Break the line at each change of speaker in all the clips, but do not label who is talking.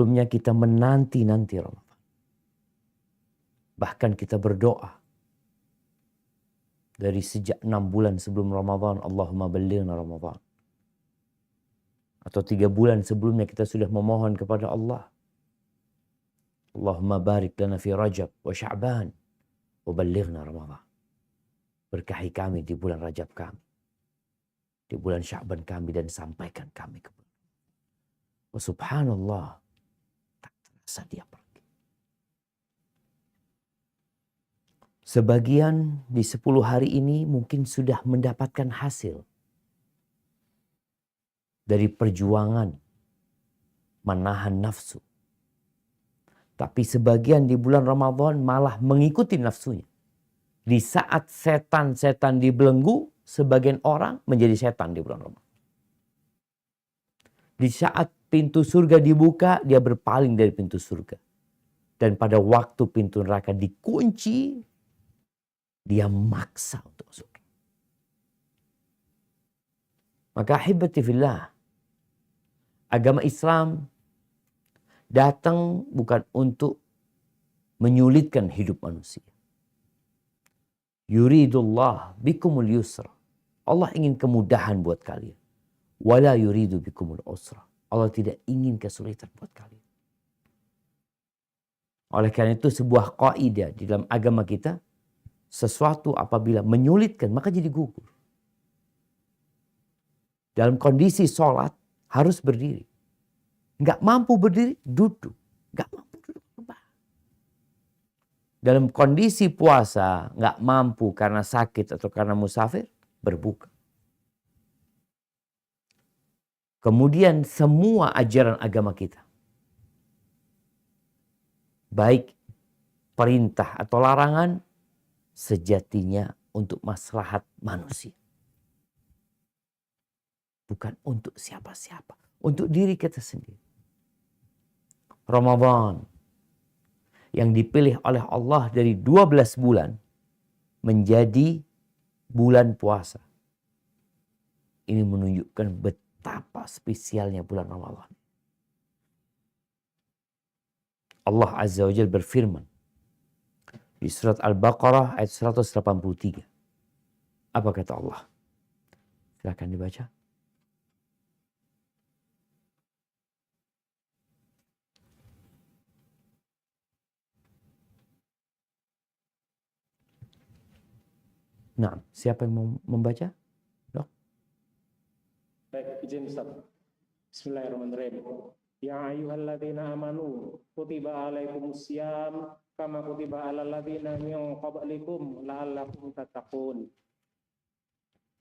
Sebelumnya kita menanti-nanti Ramadan. Bahkan kita berdoa. Dari sejak 6 bulan sebelum Ramadan, Allahumma ballighna Ramadan. Atau 3 bulan sebelumnya kita sudah memohon kepada Allah. Allahumma barik lana fi Rajab wa Sya'ban wa ballighna Ramadan. Berkahi kami di bulan Rajab kami. Di bulan Sya'ban kami dan sampaikan kami ke bulan. Wa subhanallah. Tak terasa dia pergi. Sebagian di 10 hari ini mungkin sudah mendapatkan hasil. Dari perjuangan menahan nafsu. Tapi sebagian di bulan Ramadan malah mengikuti nafsunya. Di saat setan-setan dibelenggu, sebagian orang menjadi setan di bulan Ramadan. Di saat pintu surga dibuka, dia berpaling dari pintu surga. Dan pada waktu pintu neraka dikunci, dia maksa untuk masuk. Maka ahibati fillah, agama Islam datang bukan untuk menyulitkan hidup manusia. Yuridullah bikumul yusra. Allah ingin kemudahan buat kalian. Wala yuridu bikumul usra. Allah tidak ingin kesulitan buat kalian. Oleh karena itu sebuah kaidah di dalam agama kita, sesuatu apabila menyulitkan maka jadi gugur. Dalam kondisi sholat harus berdiri. Nggak mampu berdiri, duduk. Nggak mampu duduk. Dalam kondisi puasa, nggak mampu karena sakit atau karena musafir, berbuka. Kemudian semua ajaran agama kita, baik perintah atau larangan, sejatinya untuk maslahat manusia. Bukan untuk siapa-siapa. Untuk diri kita sendiri. Ramadan yang dipilih oleh Allah dari 12 bulan menjadi bulan puasa. Ini menunjukkan betapa spesialnya bulan Ramadan. Allah Azza wa Jalla berfirman di surat Al-Baqarah ayat 183. Apa kata Allah? Silakan dibaca. Nah, siapa yang mau membaca? Dok?
Baik, izin Ustaz. Bismillahirrahmanirrahim. Ya ayyuhalladzina amanu kutiba alaikumusiyam kama kutiba alal ladzina min qablikum la'allakum tattaqun.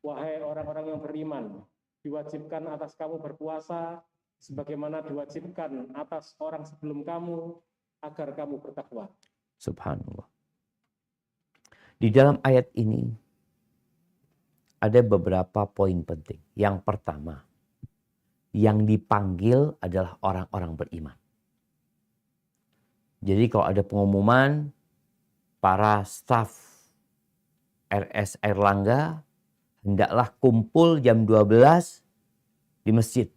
Wahai orang-orang yang beriman, diwajibkan atas kamu berpuasa sebagaimana diwajibkan atas orang sebelum kamu agar kamu bertakwa.
Subhanallah. Di dalam ayat ini ada beberapa poin penting. Yang pertama, yang dipanggil adalah orang-orang beriman. Jadi kalau ada pengumuman, para staf RS Airlangga hendaklah kumpul jam 12 di masjid.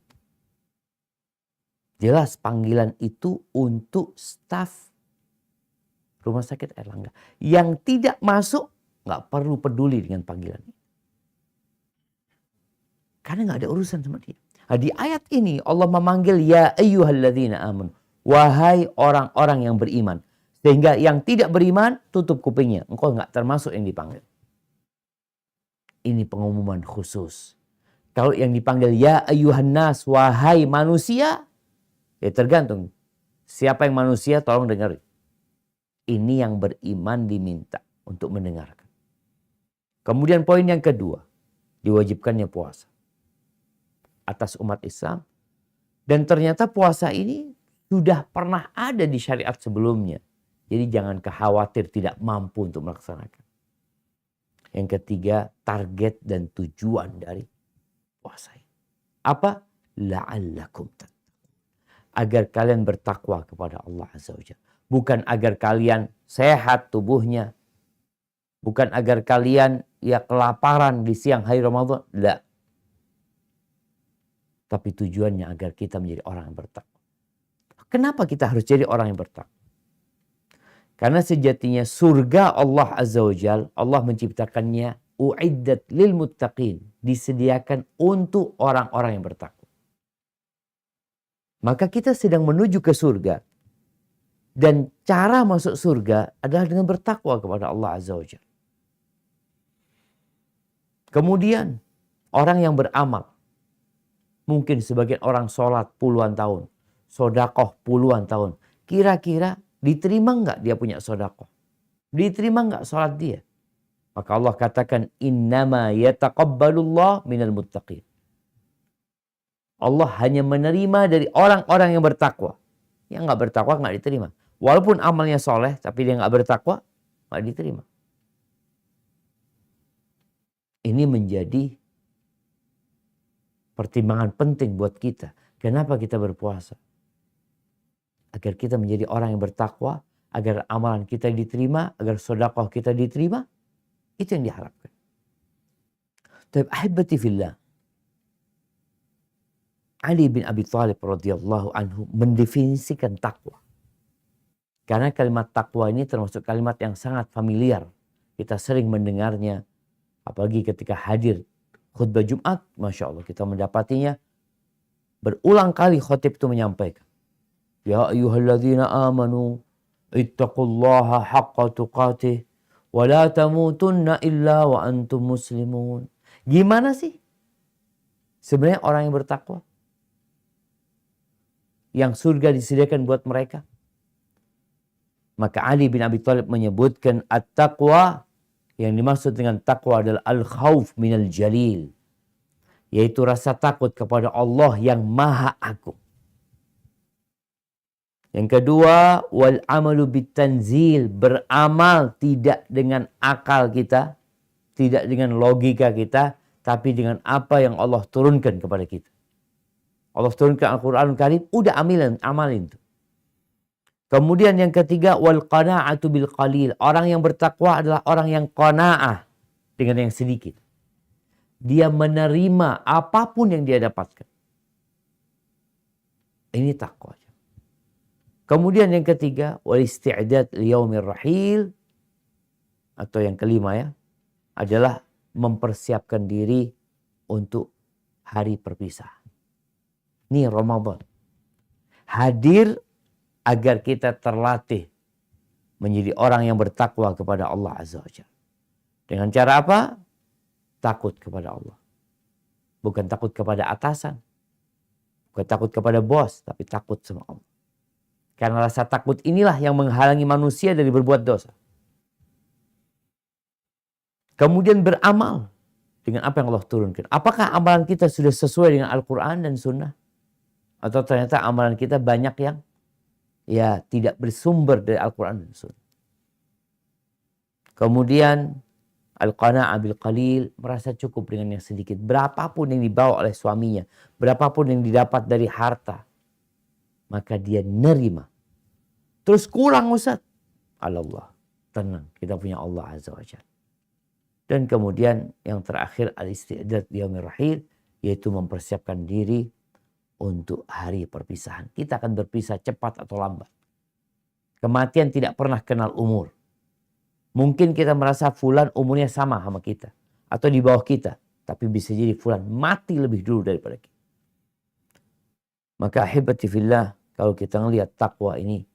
Jelas panggilan itu untuk staf Rumah Sakit Airlangga. Yang tidak masuk, nggak perlu peduli dengan panggilan ini. Karena nggak ada urusan sama dia. Nah, di ayat ini Allah memanggil ya ayyuhalladzina amanu. Wahai orang-orang yang beriman. Sehingga yang tidak beriman tutup kupingnya. Engkau nggak termasuk yang dipanggil. Ini pengumuman khusus. Kalau yang dipanggil ya ayyuhannas, wahai manusia, ya tergantung. Siapa yang manusia tolong dengar. Ini yang beriman diminta untuk mendengarkan. Kemudian poin yang kedua, diwajibkannya puasa atas umat Islam. Dan ternyata puasa ini sudah pernah ada di syariat sebelumnya. Jadi jangan khawatir tidak mampu untuk melaksanakan. Yang ketiga, target dan tujuan dari puasa ini. Apa? La'allakum tattaqun. Agar kalian bertakwa kepada Allah Azza wa Jalla. Bukan agar kalian sehat tubuhnya. Bukan agar kalian ya kelaparan di siang hari Ramadan. Tidak. Tapi tujuannya agar kita menjadi orang yang bertakwa. Kenapa kita harus jadi orang yang bertakwa? Karena sejatinya surga Allah Azza wa Jal, Allah menciptakannya uiddat lil muttaqin, disediakan untuk orang-orang yang bertakwa. Maka kita sedang menuju ke surga. Dan cara masuk surga adalah dengan bertakwa kepada Allah Azza wa Jal. Kemudian orang yang beramal. Mungkin sebagian orang sholat puluhan tahun. Sodakoh puluhan tahun. Kira-kira diterima nggak dia punya sodakoh? Diterima nggak sholat dia? Maka Allah katakan innama yataqabbalullah minal muttaqin. Allah hanya menerima dari orang-orang yang bertakwa. Yang nggak bertakwa nggak diterima. Walaupun amalnya soleh tapi dia nggak bertakwa nggak diterima. Ini menjadi pertimbangan penting buat kita. Kenapa kita berpuasa? Agar kita menjadi orang yang bertakwa, agar amalan kita diterima, agar sedekah kita diterima. Itu yang diharapkan. Tapi ahibati fillah. Ali bin Abi Thalib radhiyallahu anhu mendefinisikan takwa. Karena kalimat takwa ini termasuk kalimat yang sangat familiar. Kita sering mendengarnya. Apalagi ketika hadir khutbah Jumat, Masya Allah kita mendapatinya. Berulang kali khotib itu menyampaikan. Ya ayyuhalladzina amanu ittaqullaha haqqa tuqatih wa la tamutunna illa wa antum muslimun. Gimana sih sebenarnya orang yang bertakwa? Yang surga disediakan buat mereka. Maka Ali bin Abi Thalib menyebutkan at-taqwa. Yang dimaksud dengan takwa adalah al-khawf minal jalil. Yaitu rasa takut kepada Allah yang maha agung. Yang kedua, wal amalu bitanzil, beramal tidak dengan akal kita, tidak dengan logika kita, tapi dengan apa yang Allah turunkan kepada kita. Allah turunkan Al-Quranul Karim, udah amalin itu. Kemudian yang ketiga, wal qana'atu bil qalil. Orang yang bertakwa adalah orang yang qana'ah dengan yang sedikit. Dia menerima apapun yang dia dapatkan. Ini takwa. Kemudian yang ketiga, wal isti'dad liyaumir rahil. Atau yang kelima ya, adalah mempersiapkan diri untuk hari perpisahan. Ini Ramadan. Hadir agar kita terlatih menjadi orang yang bertakwa kepada Allah Azza wa Jalla. Dengan cara apa? Takut kepada Allah. Bukan takut kepada atasan. Bukan takut kepada bos, tapi takut sama Allah. Karena rasa takut inilah yang menghalangi manusia dari berbuat dosa. Kemudian beramal dengan apa yang Allah turunkan. Apakah amalan kita sudah sesuai dengan Al-Quran dan Sunnah? Atau ternyata amalan kita banyak yang tidak bersumber dari Al-Quran dan Sunnah. Kemudian al-qana'ah bil qalil, merasa cukup dengan yang sedikit. Berapapun yang dibawa oleh suaminya, berapapun yang didapat dari harta, maka dia nerima. Terus kurang Ustaz. Allah, tenang, kita punya Allah Azza wa Jalla. Dan kemudian yang terakhir al-isti'dad liyaumir rahil, yaitu mempersiapkan diri untuk hari perpisahan. Kita akan berpisah cepat atau lambat. Kematian tidak pernah kenal umur. Mungkin kita merasa fulan umurnya sama kita. Atau di bawah kita. Tapi bisa jadi fulan mati lebih dulu daripada kita. Maka ahibati fillah, kalau kita melihat takwa ini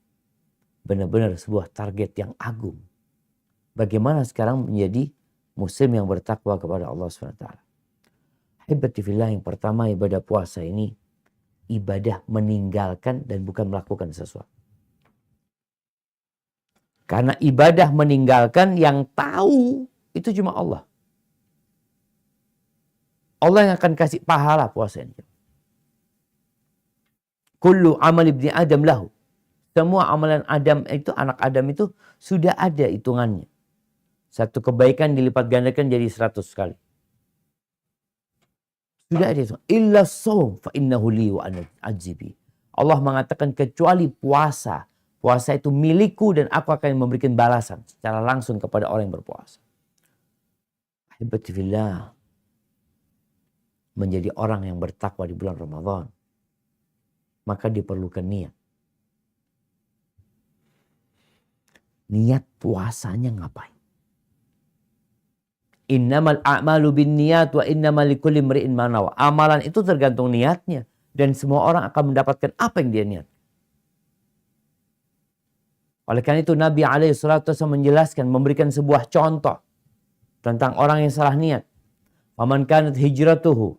benar-benar sebuah target yang agung. Bagaimana sekarang menjadi muslim yang bertakwa kepada Allah SWT. Ahibati fillah, yang pertama ibadah puasa ini ibadah meninggalkan dan bukan melakukan sesuatu. Karena ibadah meninggalkan yang tahu itu cuma Allah. Allah yang akan kasih pahala puasa ini. Kullu amal ibni Adam lahu. Semua amalan Adam itu, anak Adam itu sudah ada hitungannya. Satu kebaikan dilipat gandakan jadi 100 kali. Sudah ada itu. Illa shaum fa innahu li wa ana ajibi. Allah mengatakan kecuali puasa. Puasa itu milikku dan aku akan memberikan balasan secara langsung kepada orang yang berpuasa. Ahibati fillah. Menjadi orang yang bertakwa di bulan Ramadan. Maka diperlukan niat. Niat puasanya ngapain? Innamal a'malu binniyat wa innamal likulli imri'in ma nawa. Amalan itu tergantung niatnya dan semua orang akan mendapatkan apa yang dia niat. Oleh karena itu Nabi SAW menjelaskan, memberikan sebuah contoh tentang orang yang salah niat. Faman kanat hijratuhu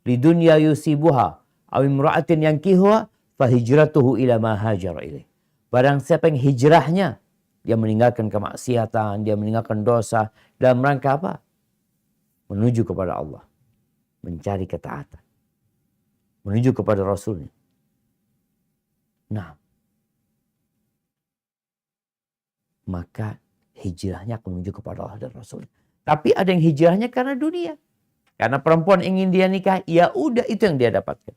lidunya yusibuha aw imra'atin yankihuha fa hijratuhu ila ma hajara ilaih. Barang siapa yang hijrahnya, dia meninggalkan kemaksiatan, dia meninggalkan dosa dalam rangka apa? Menuju kepada Allah, mencari ketaatan, menuju kepada Rasulnya. Nah, maka hijrahnya akan menuju kepada Allah dan Rasul. Tapi ada yang hijrahnya karena dunia. Karena perempuan ingin dia nikah, ya udah itu yang dia dapatkan.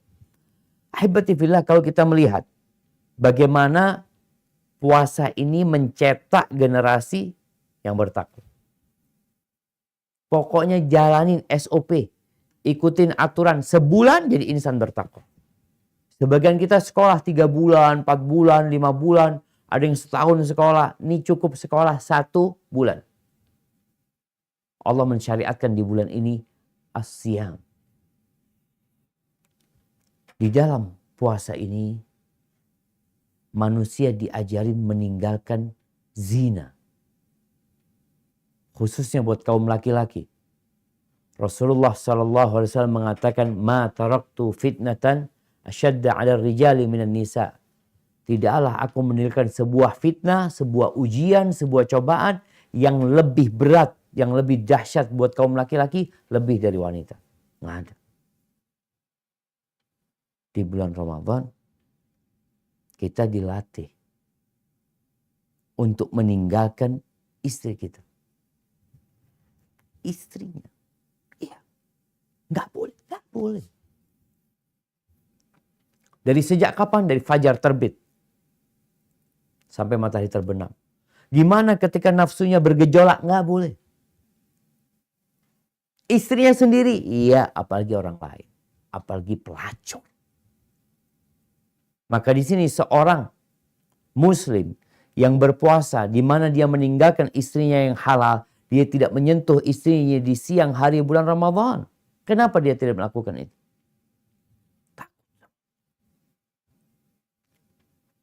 Ahibati fillah, kalau kita melihat bagaimana puasa ini mencetak generasi yang bertakwa. Pokoknya jalanin SOP, ikutin aturan, sebulan jadi insan bertakwa. Sebagian kita sekolah 3 bulan, 4 bulan, 5 bulan. Ada yang setahun sekolah, ini cukup sekolah 1 bulan. Allah mensyariatkan di bulan ini as-siyam. Di dalam puasa ini, manusia diajarin meninggalkan zina. Khususnya buat kaum laki-laki. Rasulullah SAW mengatakan, ma taraktu fitnatan asyadda ala rijali minan nisa. Tidaklah aku meninggalkan sebuah fitnah, sebuah ujian, sebuah cobaan yang lebih berat, yang lebih dahsyat buat kaum laki-laki, lebih dari wanita. Nggak ada. Di bulan Ramadan, kita dilatih untuk meninggalkan istri kita. Istrinya. Iya. Nggak boleh, nggak boleh. Dari sejak kapan? Dari fajar terbit sampai matahari terbenam. Gimana ketika nafsunya bergejolak? Nggak boleh. Istrinya sendiri? Iya, apalagi orang lain. Apalagi pelacur. Maka di sini seorang muslim yang berpuasa, di mana dia meninggalkan istrinya yang halal, dia tidak menyentuh istrinya di siang hari bulan Ramadan. Kenapa dia tidak melakukan itu?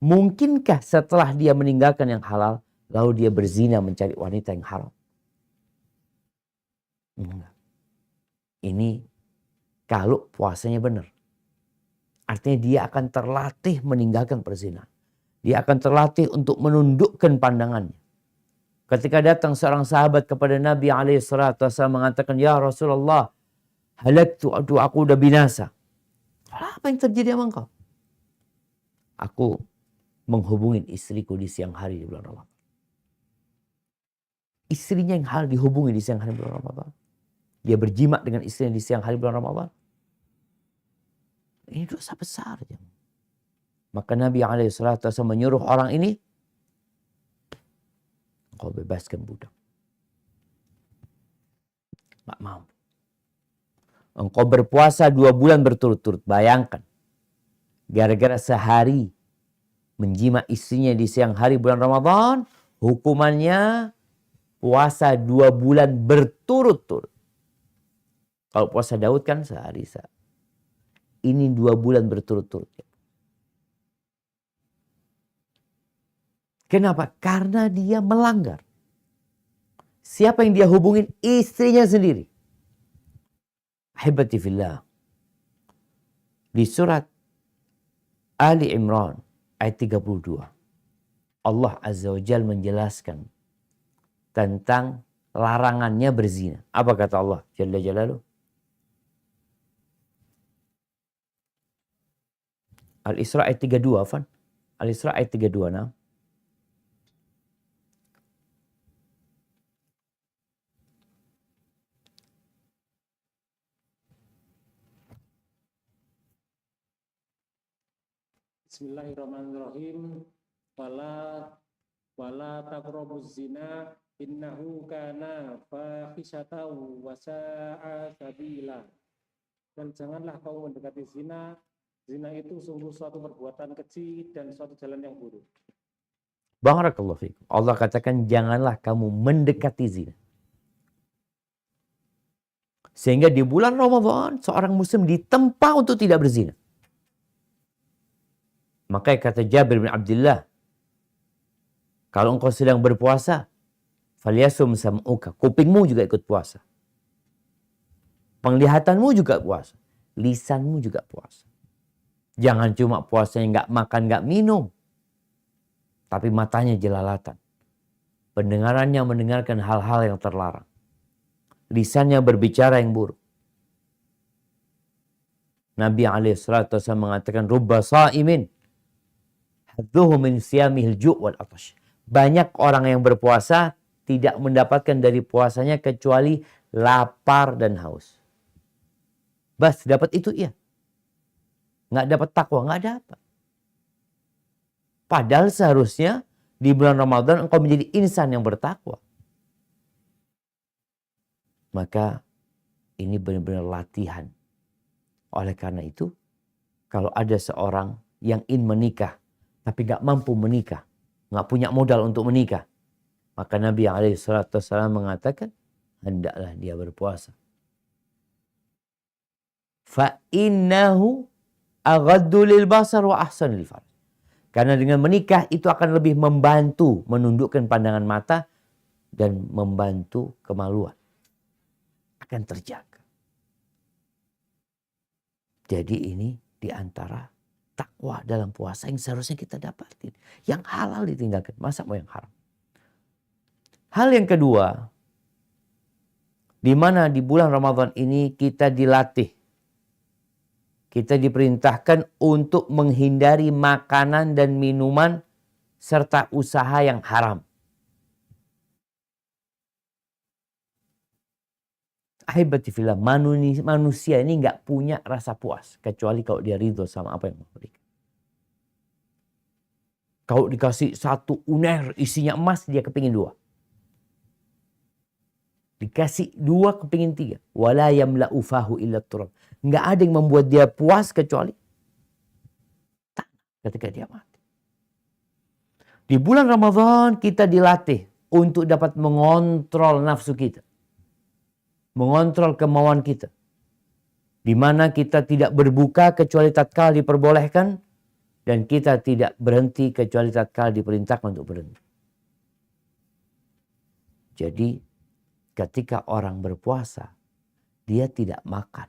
Mungkinkah setelah dia meninggalkan yang halal, lalu dia berzina mencari wanita yang haram? Enggak. Ini kalau puasanya benar. Artinya dia akan terlatih meninggalkan perzinahan. Dia akan terlatih untuk menundukkan pandangannya. Ketika datang seorang sahabat kepada Nabi SAW mengatakan, ya Rasulullah, halaktu, aduh aku udah binasa. Apa yang terjadi sama engkau? Aku menghubungin istriku di siang hari di bulan Ramadan. Istrinya yang hal dihubungi di siang hari bulan Ramadan. Dia berjima dengan istrinya di siang hari bulan Ramadan. Ini dosa besar. Ya. Maka Nabi SAW menyuruh orang ini, engkau bebaskan budak. Gak mampu. Engkau berpuasa 2 bulan berturut-turut. Bayangkan. Gara-gara sehari menjima istrinya di siang hari bulan Ramadan, hukumannya puasa 2 bulan berturut-turut. Kalau puasa Daud kan sehari. Ini 2 bulan berturut-turut. Kenapa? Karena dia melanggar. Siapa yang dia hubungin? Istrinya sendiri. Ahibati fillah. Di surat Ali Imran ayat 32. Allah Azza wa Jalla menjelaskan tentang larangannya berzina. Apa kata Allah Jalla Jalaluh? Al-Isra ayat 32, Afan. Al-Isra ayat 32, nah.
Bismillahirrahmanirrahim. Wala taqrabuz zina innahu kana fahisyatan wa sa'a sabila. Dan janganlah kamu mendekati zina. Zina itu sungguh suatu perbuatan keji dan suatu jalan yang buruk.
Barakallahu fikum. Allah katakan janganlah kamu mendekati zina. Sehingga di bulan Ramadan seorang muslim ditempa untuk tidak berzina. Makanya kata Jabir bin Abdullah, kalau engkau sedang berpuasa, falyasum sam'uka, kupingmu juga ikut puasa. Penglihatanmu juga puasa. Lisanmu juga puasa. Jangan cuma puasanya nggak makan, nggak minum. Tapi matanya jelalatan. Pendengarannya mendengarkan hal-hal yang terlarang. Lisannya berbicara yang buruk. Nabi SAW mengatakan, Rubba sa'imin hadduhu min siyamihil ju' wal atash. Banyak orang yang berpuasa tidak mendapatkan dari puasanya kecuali lapar dan haus. Bas, dapat itu iya. Nggak dapat takwa, nggak dapat. Padahal seharusnya di bulan Ramadan engkau menjadi insan yang bertakwa. Maka ini benar-benar latihan. Oleh karena itu, kalau ada seorang yang ingin menikah, tapi nggak mampu menikah, nggak punya modal untuk menikah, maka Nabi SAW mengatakan, hendaklah dia berpuasa. Fa'innahu aghaddu lil basar wa ahsan lil farj. Karena dengan menikah itu akan lebih membantu menundukkan pandangan mata dan membantu kemaluan. Akan terjaga. Jadi ini diantara takwa dalam puasa yang seharusnya kita dapatin. Yang halal ditinggalkan, masa mau yang haram. Hal yang kedua, di mana di bulan Ramadan ini kita dilatih. Kita diperintahkan untuk menghindari makanan dan minuman serta usaha yang haram. Ahibati fillah, manusia ini nggak punya rasa puas kecuali kalau dia ridho sama apa yang mau berikan. Kalau dikasih 1 uner isinya emas, dia kepingin 2. Dikasih 2 kepingin 3. Wala yamla'u fahu illa turab. Nggak ada yang membuat dia puas kecuali tanah ketika dia mati. Di bulan Ramadan kita dilatih untuk dapat mengontrol nafsu kita. Mengontrol kemauan kita. Di mana kita tidak berbuka kecuali tatkala diperbolehkan. Dan kita tidak berhenti kecuali tatkala diperintahkan untuk berhenti. Jadi ketika orang berpuasa, dia tidak makan.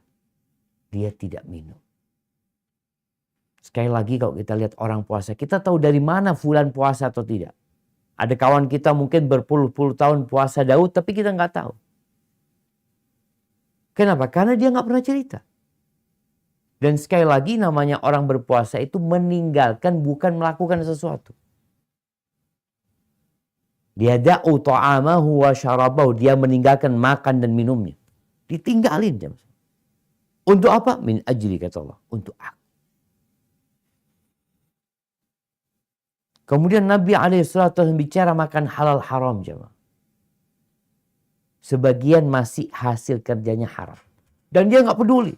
Dia tidak minum. Sekali lagi kalau kita lihat orang puasa, kita tahu dari mana fulan puasa atau tidak. Ada kawan kita mungkin berpuluh-puluh tahun puasa Daud, tapi kita nggak tahu. Kenapa? Karena dia nggak pernah cerita. Dan sekali lagi namanya orang berpuasa itu meninggalkan, bukan melakukan sesuatu. Dia da'u ta'amahu wa syarabahu. Dia meninggalkan makan dan minumnya. Ditinggalin. Untuk apa? Min ajli, kata Allah. Untuk aku. Kemudian Nabi SAW bicara makan halal haram, jemaah. Sebagian masih hasil kerjanya haram. Dan dia nggak peduli.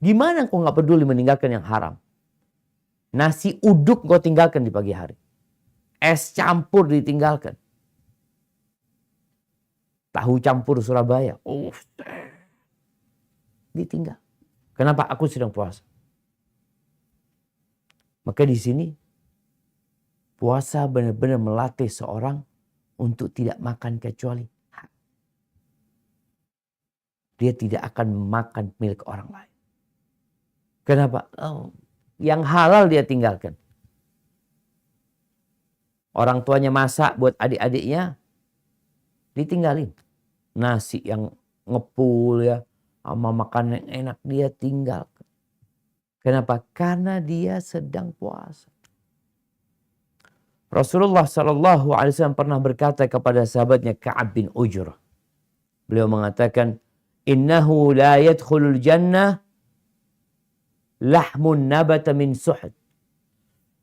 Gimana kau nggak peduli meninggalkan yang haram? Nasi uduk kau tinggalkan di pagi hari. Es campur ditinggalkan. Tahu campur Surabaya. Ditinggal. Kenapa? Aku sedang puasa. Maka di sini puasa benar-benar melatih seorang untuk tidak makan kecuali dia tidak akan makan milik orang lain. Kenapa? Yang halal dia tinggalkan. Orang tuanya masak buat adik-adiknya, ditinggalin. Nasi yang ngepul ya, sama makan yang enak dia tinggalkan. Kenapa? Karena dia sedang puasa. Rasulullah SAW pernah berkata kepada sahabatnya Ka'ab bin Ujrah. Beliau mengatakan, Innahu la yadkhulul jannah lahmun nabata min suhud.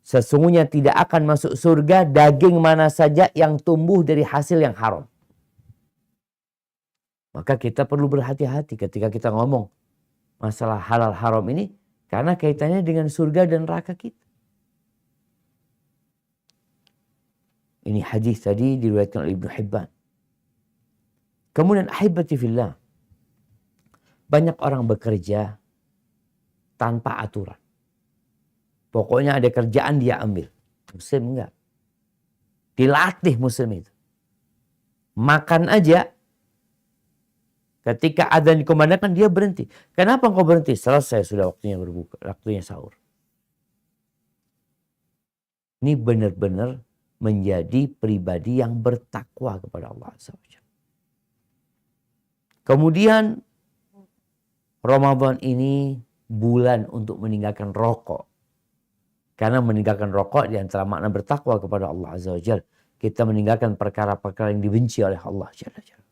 Sesungguhnya tidak akan masuk surga daging mana saja yang tumbuh dari hasil yang haram. Maka kita perlu berhati-hati ketika kita ngomong masalah halal haram ini. Karena kaitannya dengan surga dan neraka kita. Ini hadis tadi diriwayatkan oleh Ibnu Hibban. Kemudian ahibati fillah. Banyak orang bekerja tanpa aturan. Pokoknya ada kerjaan dia ambil. Muslim enggak. Dilatih muslim itu. Makan aja. Ketika adzan dikumandangkan dia berhenti. Kenapa engkau berhenti? Selesai sudah waktunya berbuka, waktunya sahur. Ini benar-benar menjadi pribadi yang bertakwa kepada Allah Azza wa Jalla. Kemudian Ramadan ini bulan untuk meninggalkan rokok. Karena meninggalkan rokok di antara makna bertakwa kepada Allah Azza wa Jalla. Kita meninggalkan perkara-perkara yang dibenci oleh Allah Jalla Jalla.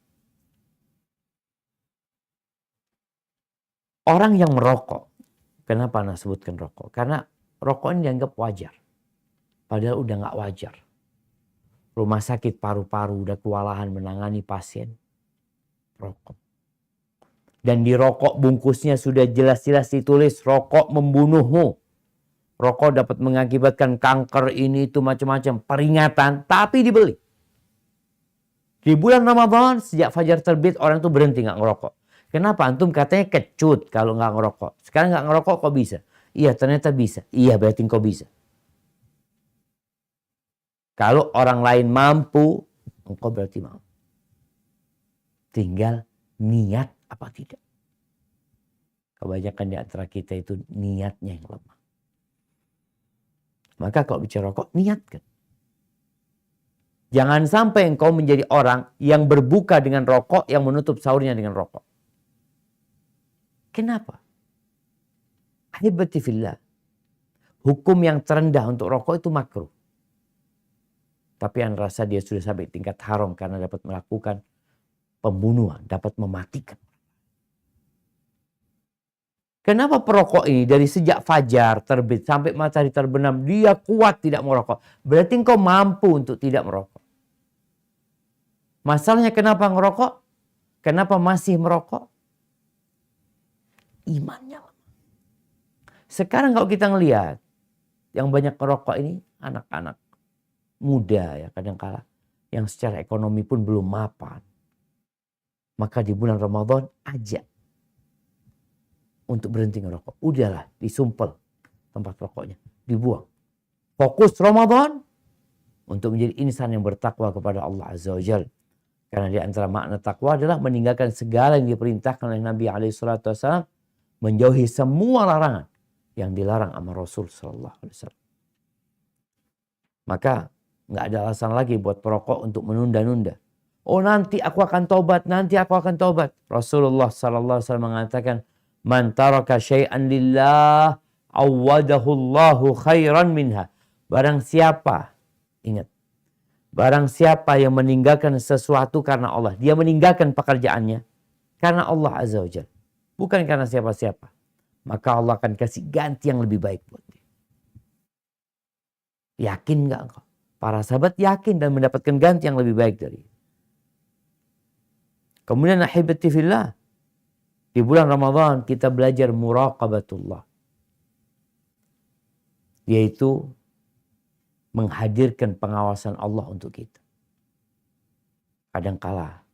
Orang yang merokok, kenapa Anda sebutkan rokok? Karena rokok ini dianggap wajar. Padahal udah nggak wajar. Rumah sakit paru-paru udah kewalahan menangani pasien rokok. Dan di rokok bungkusnya sudah jelas-jelas ditulis rokok membunuhmu. Rokok dapat mengakibatkan kanker ini itu macam-macam. Peringatan, tapi dibeli. Di bulan Ramadan sejak fajar terbit orang tuh berhenti nggak ngerokok. Kenapa? Antum katanya kecut kalau nggak ngerokok. Sekarang nggak ngerokok kok bisa? Iya ternyata bisa. Iya berarti kau bisa. Kalau orang lain mampu, engkau berarti mampu. Tinggal niat apa tidak. Kebanyakan di antara kita itu niatnya yang lemah. Maka kalau bicara rokok, niatkan. Jangan sampai engkau menjadi orang yang berbuka dengan rokok, yang menutup sahurnya dengan rokok. Kenapa? Ahibati fillah. Hukum yang terendah untuk rokok itu makruh. Tapi yang rasa dia sudah sampai tingkat haram karena dapat melakukan pembunuhan, dapat mematikan. Kenapa perokok ini dari sejak fajar terbit sampai matahari terbenam dia kuat tidak merokok? Berarti engkau mampu untuk tidak merokok. Masalahnya kenapa ngerokok? Kenapa masih merokok? Imannya lemah. Sekarang kalau kita ngelihat yang banyak merokok ini anak-anak muda ya kadang-kala yang secara ekonomi pun belum mapan. Maka di bulan Ramadan ajak untuk berhenti ngerokok. Udahlah disumpel tempat rokoknya, dibuang. Fokus Ramadan untuk menjadi insan yang bertakwa kepada Allah Azza wa Jalla. Karena di antara makna takwa adalah meninggalkan segala yang diperintahkan oleh Nabi SAW, menjauhi semua larangan yang dilarang sama Rasul SAW. Maka nggak ada alasan lagi buat perokok untuk menunda-nunda. Oh nanti aku akan tobat, nanti aku akan tobat. Rasulullah SAW mengatakan, man taraka syai'an lillah awadahu Allahu khairan minha. Barang siapa, ingat, barang siapa yang meninggalkan sesuatu karena Allah, dia meninggalkan pekerjaannya karena Allah Azza wa Jalla, bukan karena siapa-siapa, maka Allah akan kasih ganti yang lebih baik buat dia. Yakin nggak engkau? Para sahabat yakin dan mendapatkan ganti yang lebih baik dari. Kemudian ahibati fillah, di bulan Ramadan kita belajar muraqabatullah, yaitu menghadirkan pengawasan Allah untuk kita. Kadangkala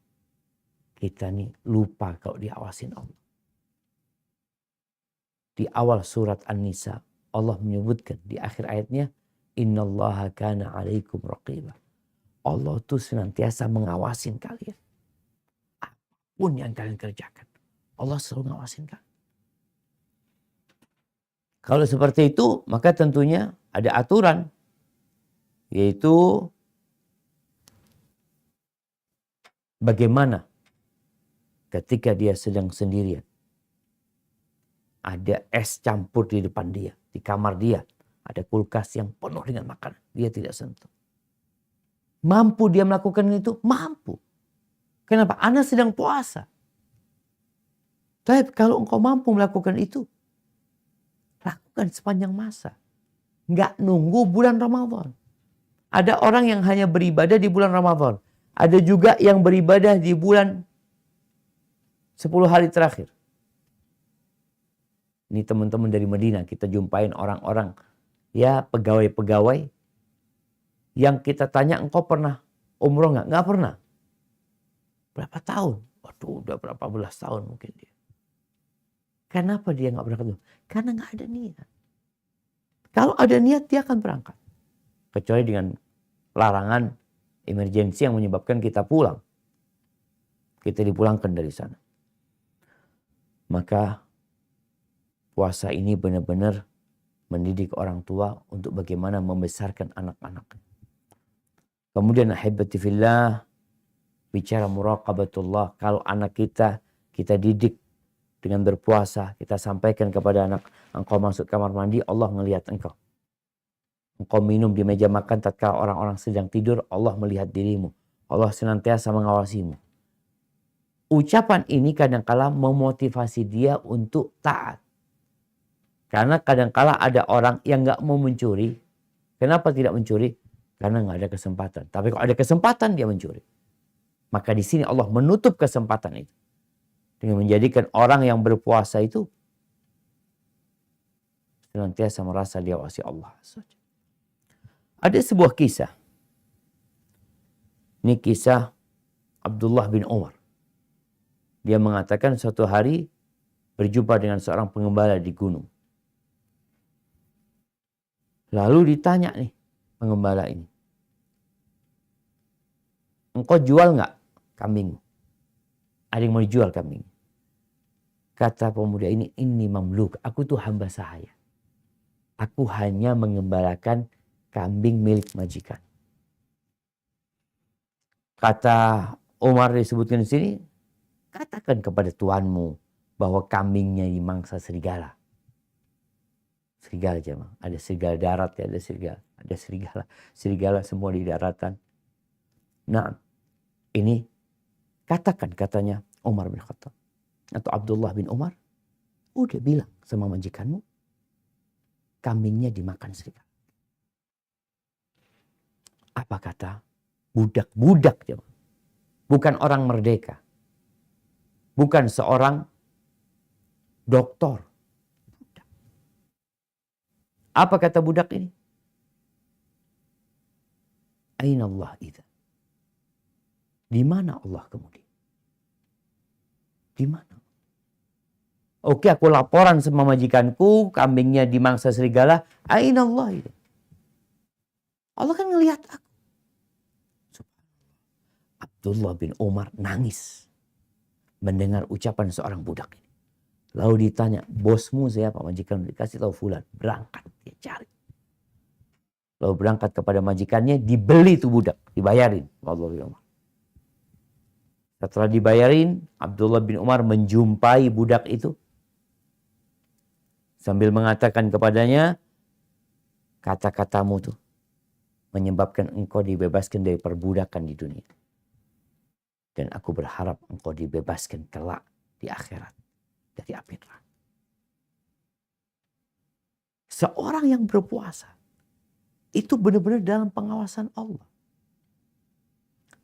kita nih lupa kalau diawasin Allah. Di awal surat An-Nisa Allah menyebutkan di akhir ayatnya, innallaha kana 'alaikum raqibah. Allah tuh senantiasa mengawasin kalian. Apapun yang kalian kerjakan, Allah selalu ngawasin kalian. Kalau seperti itu, maka tentunya ada aturan, yaitu bagaimana ketika dia sedang sendirian. Ada es campur di depan dia, di kamar dia. Ada kulkas yang penuh dengan makanan. Dia tidak sentuh. Mampu dia melakukan itu? Mampu. Kenapa? Anda sedang puasa. Tapi kalau engkau mampu melakukan itu, lakukan sepanjang masa. Nggak nunggu bulan Ramadan. Ada orang yang hanya beribadah di bulan Ramadan. Ada juga yang beribadah di bulan 10 hari terakhir. Ini teman-teman dari Madinah, kita jumpain orang-orang, ya pegawai-pegawai yang kita tanya, engkau pernah umroh nggak? Nggak pernah. Berapa tahun? Waduh, udah berapa belas tahun mungkin dia. Kenapa dia nggak berangkat? Karena nggak ada niat. Kalau ada niat dia akan berangkat. Kecuali dengan larangan emergensi yang menyebabkan kita pulang. Kita dipulangkan dari sana. Maka puasa ini benar-benar mendidik orang tua untuk bagaimana membesarkan anak-anak. Kemudian ahibati fillah, bicara muraqabatullah. Kalau anak kita didik dengan berpuasa, kita sampaikan kepada anak, engkau masuk kamar mandi, Allah melihat engkau. Engkau minum di meja makan tatkala orang-orang sedang tidur, Allah melihat dirimu. Allah senantiasa mengawasimu. Ucapan ini kadangkala memotivasi dia untuk taat. Karena kadangkala ada orang yang nggak mau mencuri. Kenapa tidak mencuri? Karena nggak ada kesempatan. Tapi kalau ada kesempatan dia mencuri. Maka di sini Allah menutup kesempatan itu dengan menjadikan orang yang berpuasa itu senantiasa merasa diawasi Allah. Ada sebuah kisah. Ini kisah Abdullah bin Umar. Dia mengatakan suatu hari berjumpa dengan seorang pengembala di gunung. Lalu ditanya nih pengembala ini, engkau jual nggak kambingmu? Ada yang mau dijual kambing? Kata pemuda ini mamluk, aku tuh hamba sahaya. Aku hanya mengembalakan kambing milik majikan. Kata Umar disebutkan di sini, katakan kepada tuanmu bahwa kambingnya dimangsa serigala. Serigala jemaah, ada serigala darat ya, ada serigala semua di daratan. Nah, ini katakan katanya Umar bin Khattab atau Abdullah bin Umar, udah bilang sama majikanmu, kambingnya dimakan serigala. Apa kata budak-budak jemaah? Bukan orang merdeka. Bukan seorang doktor. Budak. Apa kata budak ini? Aina Allah idza? Di mana Allah kemudian? Di mana? Oke, aku laporan sama majikanku, kambingnya dimangsa serigala. Aina Allah idza? Allah kan ngelihat aku. Abdullah bin Umar nangis mendengar ucapan seorang budak ini. Lalu ditanya, bosmu siapa? Majikan dikasih tahu fulan. Berangkat, dia cari. Lalu berangkat kepada majikannya, dibeli tuh budak, dibayarin. Abdullah bin Umar. Setelah dibayarin, Abdullah bin Umar menjumpai budak itu. Sambil mengatakan kepadanya, kata-katamu tuh menyebabkan engkau dibebaskan dari perbudakan di dunia. Dan aku berharap engkau dibebaskan kelak di akhirat dari api neraka. Seorang yang berpuasa itu benar-benar dalam pengawasan Allah.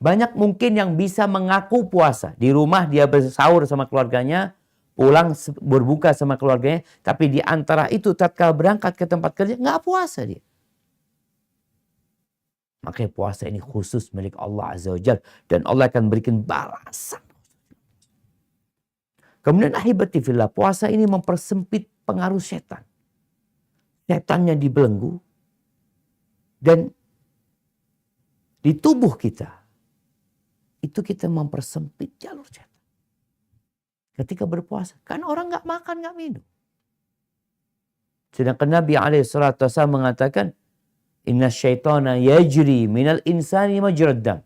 Banyak mungkin yang bisa mengaku puasa. Di rumah dia bersahur sama keluarganya, pulang berbuka sama keluarganya, tapi di antara itu tatkala berangkat ke tempat kerja nggak puasa dia. Makanya puasa ini khusus milik Allah Azza wa Jalla. Dan Allah akan berikan balasan. Kemudian ahibati fillah, puasa ini mempersempit pengaruh setan. Setannya dibelenggu. Dan di tubuh kita, itu kita mempersempit jalur setan. Ketika berpuasa, kan orang gak makan, gak minum. Sedangkan Nabi SAW mengatakan, inna syaitana yajri minal insani majrad dam.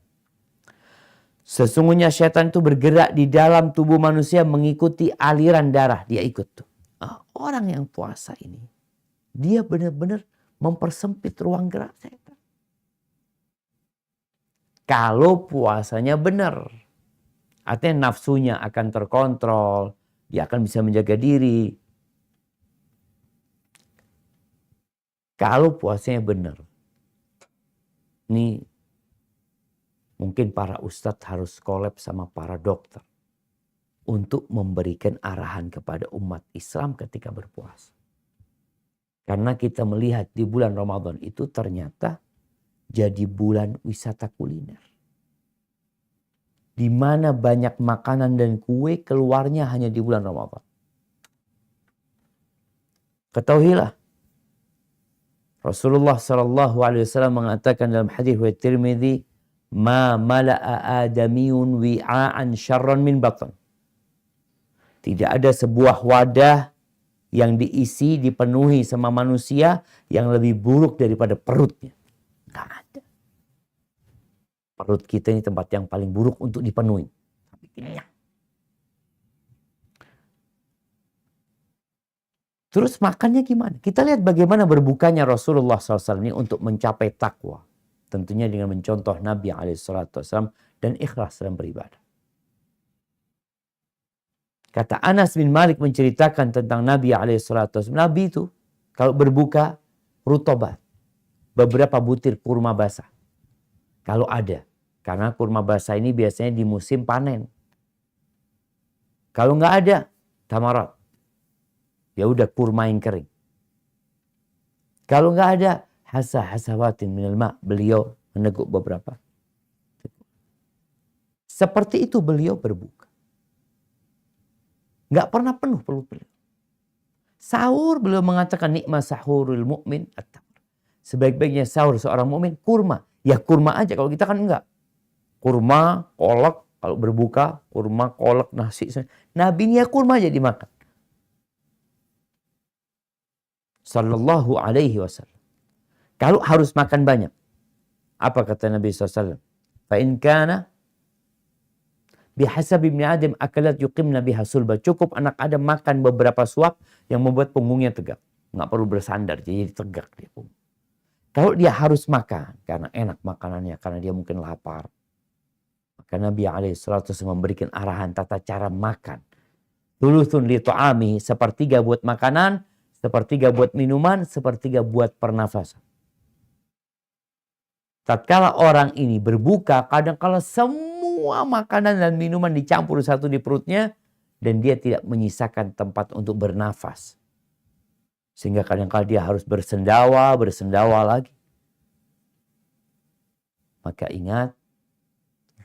Sesungguhnya syaitan itu bergerak di dalam tubuh manusia mengikuti aliran darah. Dia ikut tuh. Orang yang puasa ini, dia benar-benar mempersempit ruang gerak setan. Kalau puasanya benar, artinya nafsunya akan terkontrol, dia akan bisa menjaga diri. Kalau puasanya benar, ini mungkin para ustadz harus collab sama para dokter untuk memberikan arahan kepada umat Islam ketika berpuasa. Karena kita melihat di bulan Ramadan itu ternyata jadi bulan wisata kuliner. Di mana banyak makanan dan kue keluarnya hanya di bulan Ramadan. Ketahuilah, Rasulullah SAW mengatakan dalam hadis riwayat Tirmidzi, "Ma mala'a adamiyun wi'a'an syarran min batn." Tidak ada sebuah wadah yang diisi, dipenuhi sama manusia yang lebih buruk daripada perutnya. Nggak ada. Perut kita ini tempat yang paling buruk untuk dipenuhi. Tapi kenyang. Terus makannya gimana? Kita lihat bagaimana berbukanya Rasulullah SAW ini untuk mencapai takwa. Tentunya dengan mencontoh Nabi SAW dan ikhlas dalam beribadah. Kata Anas bin Malik menceritakan tentang Nabi SAW. Nabi itu kalau berbuka rutobat. Beberapa butir kurma basah. Kalau ada. Karena kurma basah ini biasanya di musim panen. Kalau nggak ada, tamarat. Ya udah kurma yang kering. Kalau nggak ada, hasawatin minal ma. Beliau meneguk beberapa. Seperti itu beliau berbuka. Nggak pernah penuh perut beliau. Sahur beliau mengatakan nikmat sahurul mu'min at-tamr. Sebaik-baiknya sahur seorang mukmin kurma. Ya kurma aja, kalau kita kan enggak. Kurma, kolak, kalau berbuka, kurma, kolak, nasi. Nabi ini ya kurma aja dimakan. Sallallahu alaihi wasallam. Kalau harus makan banyak. Apa kata Nabi SAW? Fa in kana bihasab ibni Adam akalat yuqimna biha sulba. Cukup anak Adam makan beberapa suap yang membuat punggungnya tegak. Nggak perlu bersandar, jadi tegak dia punggung. Kalau dia harus makan, karena enak makanannya, karena dia mungkin lapar. Maka Nabi SAW memberikan arahan tata cara makan. Thuluthun li ta'ami, sepertiga buat makanan, sepertiga buat minuman, sepertiga buat pernafasan. Tatkala orang ini berbuka, kadang-kala semua makanan dan minuman dicampur satu di perutnya, dan dia tidak menyisakan tempat untuk bernafas. Sehingga kadang-kala dia harus bersendawa lagi. Maka ingat,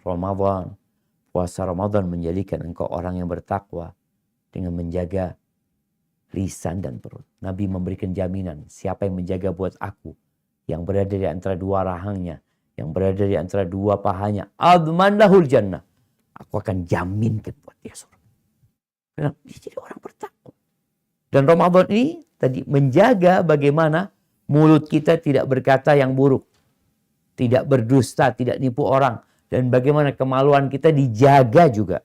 Ramadan, puasa Ramadan menjadikan engkau orang yang bertakwa dengan menjaga lisan dan perut. Nabi memberikan jaminan, siapa yang menjaga buat aku, yang berada di antara dua rahangnya, yang berada di antara dua pahanya, adman lahul jannah. Aku akan jaminkan buat dia surga. Karena dia jadi orang bertakwa. Dan Ramadan ini tadi menjaga bagaimana mulut kita tidak berkata yang buruk. Tidak berdusta, tidak nipu orang. Dan bagaimana kemaluan kita dijaga juga.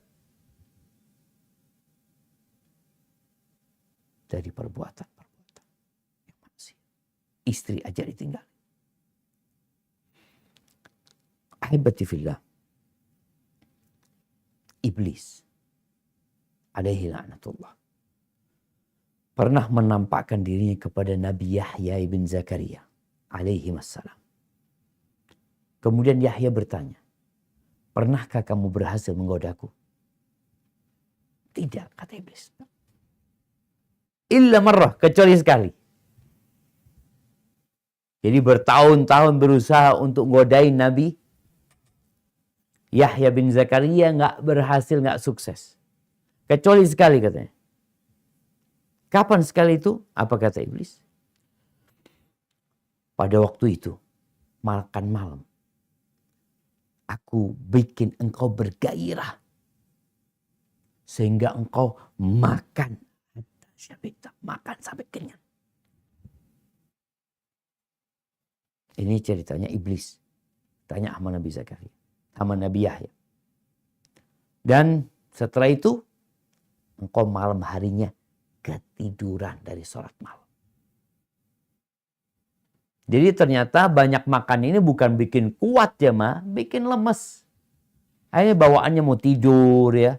Dari perbuatan-perbuatan yang manusia. Istri aja ditinggal. Ahibati fillah. Iblis. Alaihi la'natullah. Pernah menampakkan dirinya kepada Nabi Yahya ibn Zakaria. Alaihi wassalam. Kemudian Yahya bertanya, pernahkah kamu berhasil menggodaku? Tidak, kata iblis. Illa marrah, kecuali sekali. Jadi bertahun-tahun berusaha untuk ngodain Nabi Yahya bin Zakaria, nggak berhasil, nggak sukses. Kecuali sekali katanya. Kapan sekali itu? Apa kata iblis? Pada waktu itu, makan malam. Aku bikin engkau bergairah. Sehingga engkau makan. Makan sampai kenyang. Ini ceritanya iblis. Tanya sama Nabi Zakaria. Sama Nabi Yahya. Dan setelah itu, engkau malam harinya ketiduran dari sholat malam. Jadi ternyata banyak makan ini bukan bikin kuat ya ma, bikin lemes. Akhirnya bawaannya mau tidur ya.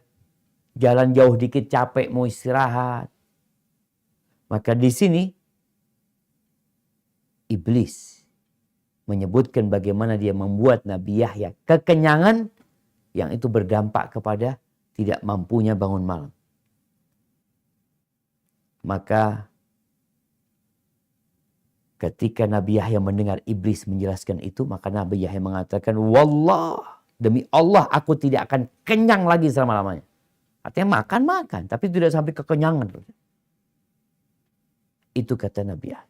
Jalan jauh dikit capek mau istirahat. Maka di sini iblis menyebutkan bagaimana dia membuat Nabi Yahya kekenyangan yang itu berdampak kepada tidak mampunya bangun malam. Maka Ketika Nabi Yahya mendengar iblis menjelaskan itu, maka Nabi Yahya mengatakan, wallah, demi Allah aku tidak akan kenyang lagi selama-lamanya. Artinya makan, tapi tidak sampai kekenyangan. Itu kata Nabi Yahya.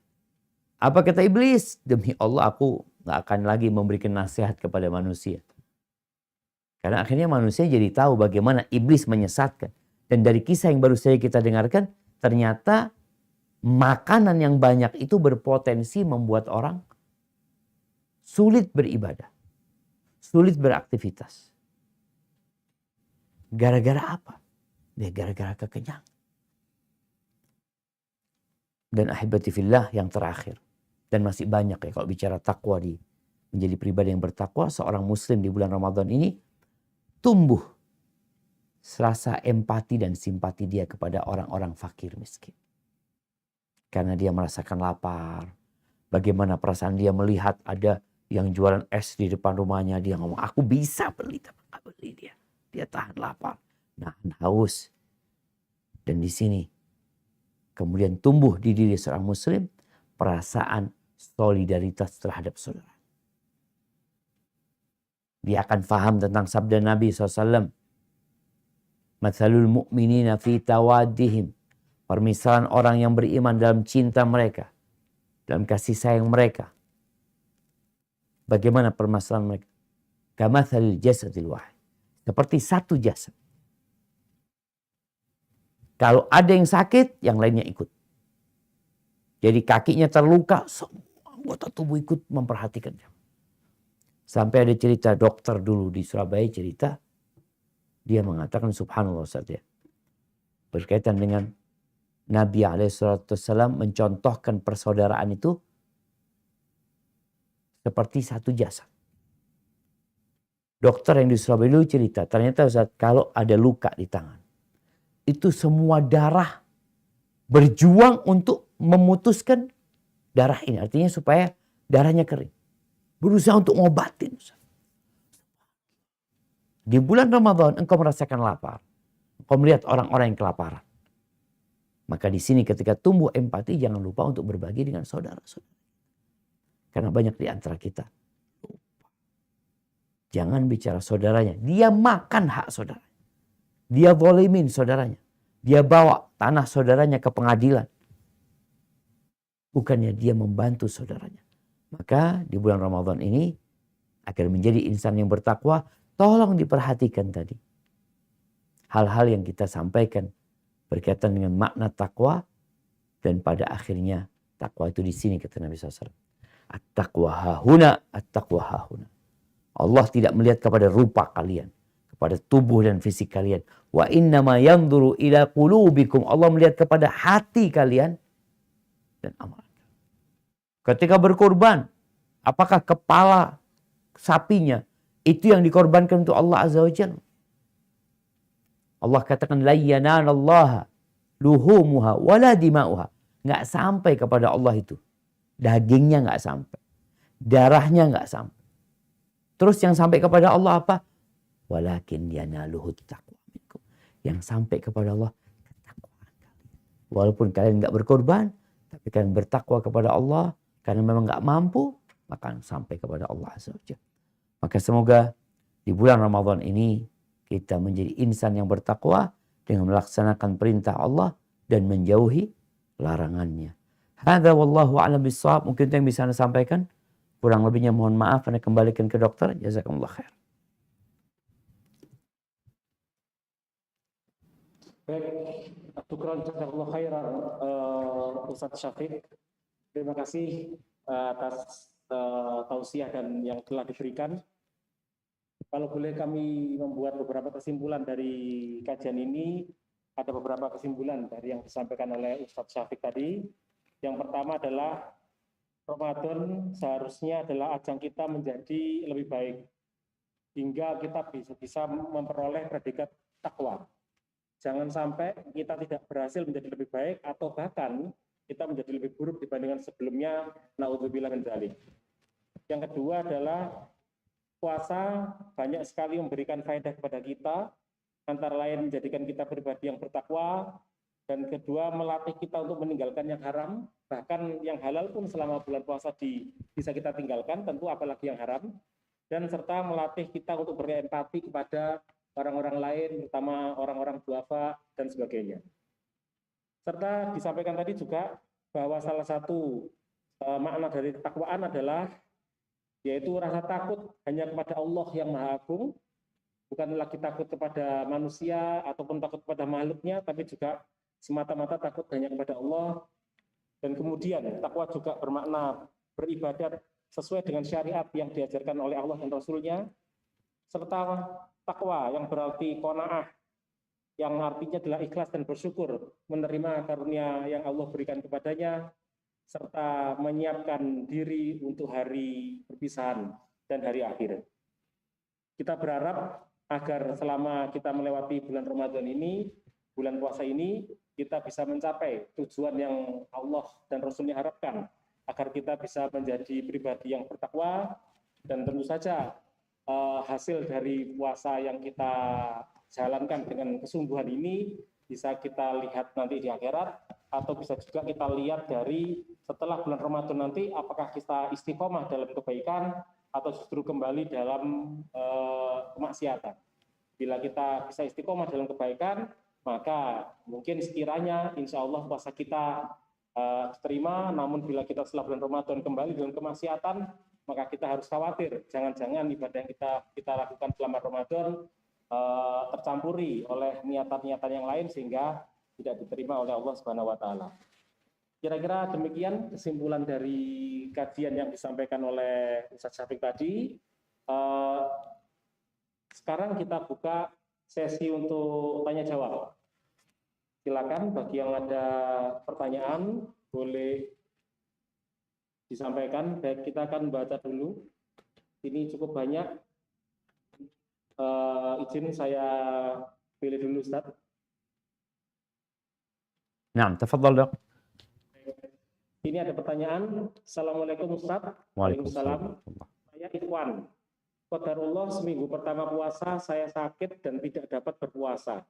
Apa kata iblis? Demi Allah aku gak akan lagi memberikan nasihat kepada manusia. Karena akhirnya manusia jadi tahu bagaimana iblis menyesatkan. Dan dari kisah yang baru saja kita dengarkan, ternyata makanan yang banyak itu berpotensi membuat orang sulit beribadah, sulit beraktivitas. Gara-gara apa? Ya gara-gara kekenyangan. Dan ahibati fillah yang terakhir. Dan masih banyak ya kalau bicara takwa menjadi pribadi yang bertakwa, seorang muslim di bulan Ramadan ini tumbuh rasa empati dan simpati dia kepada orang-orang fakir miskin. Karena dia merasakan lapar. Bagaimana perasaan dia melihat ada yang jualan es di depan rumahnya. Dia ngomong, aku bisa beli, tapi gak beli dia. Dia tahan lapar, nahan haus. Dan di sini kemudian tumbuh di diri seorang muslim perasaan solidaritas terhadap saudara. Dia akan faham tentang sabda Nabi SAW. Mathalul mu'minina fi tawaddihim. Permisalan orang yang beriman dalam cinta mereka. Dalam kasih sayang mereka. Bagaimana permasalahan mereka? Kamathalil jasadil wahid. Seperti satu jasad. Kalau ada yang sakit, yang lainnya ikut. Jadi kakinya terluka, semua anggota tubuh ikut memperhatikan dia. Sampai ada cerita dokter dulu di Surabaya cerita. Dia mengatakan subhanallah saja. Berkaitan dengan Nabi SAW mencontohkan persaudaraan itu seperti satu jasad. Dokter yang di Surabaya dulu cerita, ternyata Ustaz, kalau ada luka di tangan, itu semua darah berjuang untuk memutuskan darah ini. Artinya supaya darahnya kering. Berusaha untuk ngobatin. Ustaz. Di bulan Ramadan engkau merasakan lapar. Engkau melihat orang-orang yang kelaparan. Maka di sini ketika tumbuh empati, jangan lupa untuk berbagi dengan saudara-saudara. Karena banyak di antara kita lupa. Jangan bicara saudaranya. Dia makan hak saudara. Dia zalimin saudaranya. Dia bawa tanah saudaranya ke pengadilan. Bukannya dia membantu saudaranya. Maka di bulan Ramadan ini, agar menjadi insan yang bertakwa, tolong diperhatikan tadi. Hal-hal yang kita sampaikan berkaitan dengan makna takwa, dan pada akhirnya takwa itu di sini kata Nabi SAW. At-taqwa hahuna, at-taqwa hahuna. Allah tidak melihat kepada rupa kalian, kepada tubuh dan fisik kalian. Wa innama yanzuru ila qulubikum. Allah melihat kepada hati kalian dan amal. Ketika berkorban, apakah kepala sapinya itu yang dikorbankan untuk Allah Azza wa Jalla? Allah katakan la yanalallaha luhumuha wala dima'uha. Nggak sampai kepada Allah itu. Dagingnya nggak sampai. Darahnya nggak sampai. Terus yang sampai kepada Allah apa? Walakin yanaluhut taqwa minkum. Yang sampai kepada Allah ketakwaan kalian. Walaupun kalian nggak berkorban, tapi kalian bertakwa kepada Allah karena memang nggak mampu, maka sampai kepada Allah Azza wa Jalla. Maka semoga di bulan Ramadan ini kita menjadi insan yang bertakwa dengan melaksanakan perintah Allah dan menjauhi larangannya. Hadza wallahu a'lam bissawab. Mungkin itu yang bisa Anda sampaikan. Kurang lebihnya mohon maaf, Anda kembalikan ke dokter. Jazakumullah khair.
Baik, syukran jazakallahu khairan Ustaz Syafiq. Terima kasih atas tausiah dan yang telah diberikan. Kalau boleh kami membuat beberapa kesimpulan dari kajian ini, ada beberapa kesimpulan dari yang disampaikan oleh Ustaz Syafiq tadi. Yang pertama adalah Ramadan seharusnya adalah ajang kita menjadi lebih baik hingga kita bisa memperoleh predikat takwa. Jangan sampai kita tidak berhasil menjadi lebih baik atau bahkan kita menjadi lebih buruk dibandingkan sebelumnya. Na'udzubillah min dzalik. Yang kedua adalah puasa banyak sekali memberikan faedah kepada kita, antara lain menjadikan kita pribadi yang bertakwa, Dan kedua, melatih kita untuk meninggalkan yang haram, bahkan yang halal pun selama bulan puasa bisa kita tinggalkan, tentu apalagi yang haram. Dan serta melatih kita untuk berempati kepada orang-orang lain, terutama orang-orang duafa dan sebagainya. Serta disampaikan tadi juga bahwa salah satu makna dari ketakwaan adalah yaitu rasa takut hanya kepada Allah yang Maha Agung, bukan lagi takut kepada manusia ataupun takut kepada makhluknya, tapi juga semata-mata takut hanya kepada Allah. Dan kemudian takwa juga bermakna beribadat sesuai dengan syariat yang diajarkan oleh Allah dan Rasul-Nya, serta takwa yang berarti qanaah, yang artinya adalah ikhlas dan bersyukur menerima karunia yang Allah berikan kepadanya, serta menyiapkan diri untuk hari perpisahan dan hari akhir. Kita berharap agar selama kita melewati bulan Ramadan ini, bulan puasa ini, kita bisa mencapai tujuan yang Allah dan Rasul-Nya harapkan, agar kita bisa menjadi pribadi yang bertakwa, dan tentu saja hasil dari puasa yang kita jalankan dengan kesungguhan ini bisa kita lihat nanti di akhirat, atau bisa juga kita lihat dari setelah bulan Ramadan nanti, apakah kita istiqomah dalam kebaikan atau justru kembali dalam kemaksiatan. Bila kita bisa istiqomah dalam kebaikan, maka mungkin sekiranya insya Allah puasa kita diterima. Namun bila kita setelah bulan Ramadan kembali dalam kemaksiatan, maka kita harus khawatir jangan-jangan ibadah yang kita lakukan selama Ramadan tercampuri oleh niatan-niatan yang lain sehingga tidak diterima oleh Allah Subhanahu wa taala. Kira-kira demikian kesimpulan dari kajian yang disampaikan oleh Ustaz Syafiq tadi. Sekarang kita buka sesi untuk tanya jawab. Silakan bagi yang ada pertanyaan boleh disampaikan. Baik, kita akan baca dulu. Ini cukup banyak. Izin saya pilih dulu, Ustaz.
Naam, tafadhal, Dok.
Ini ada pertanyaan. Assalamualaikum, Ustaz.
Waalaikumsalam.
Saya Ikhwan. Qadarullah, seminggu pertama puasa saya sakit dan tidak dapat berpuasa.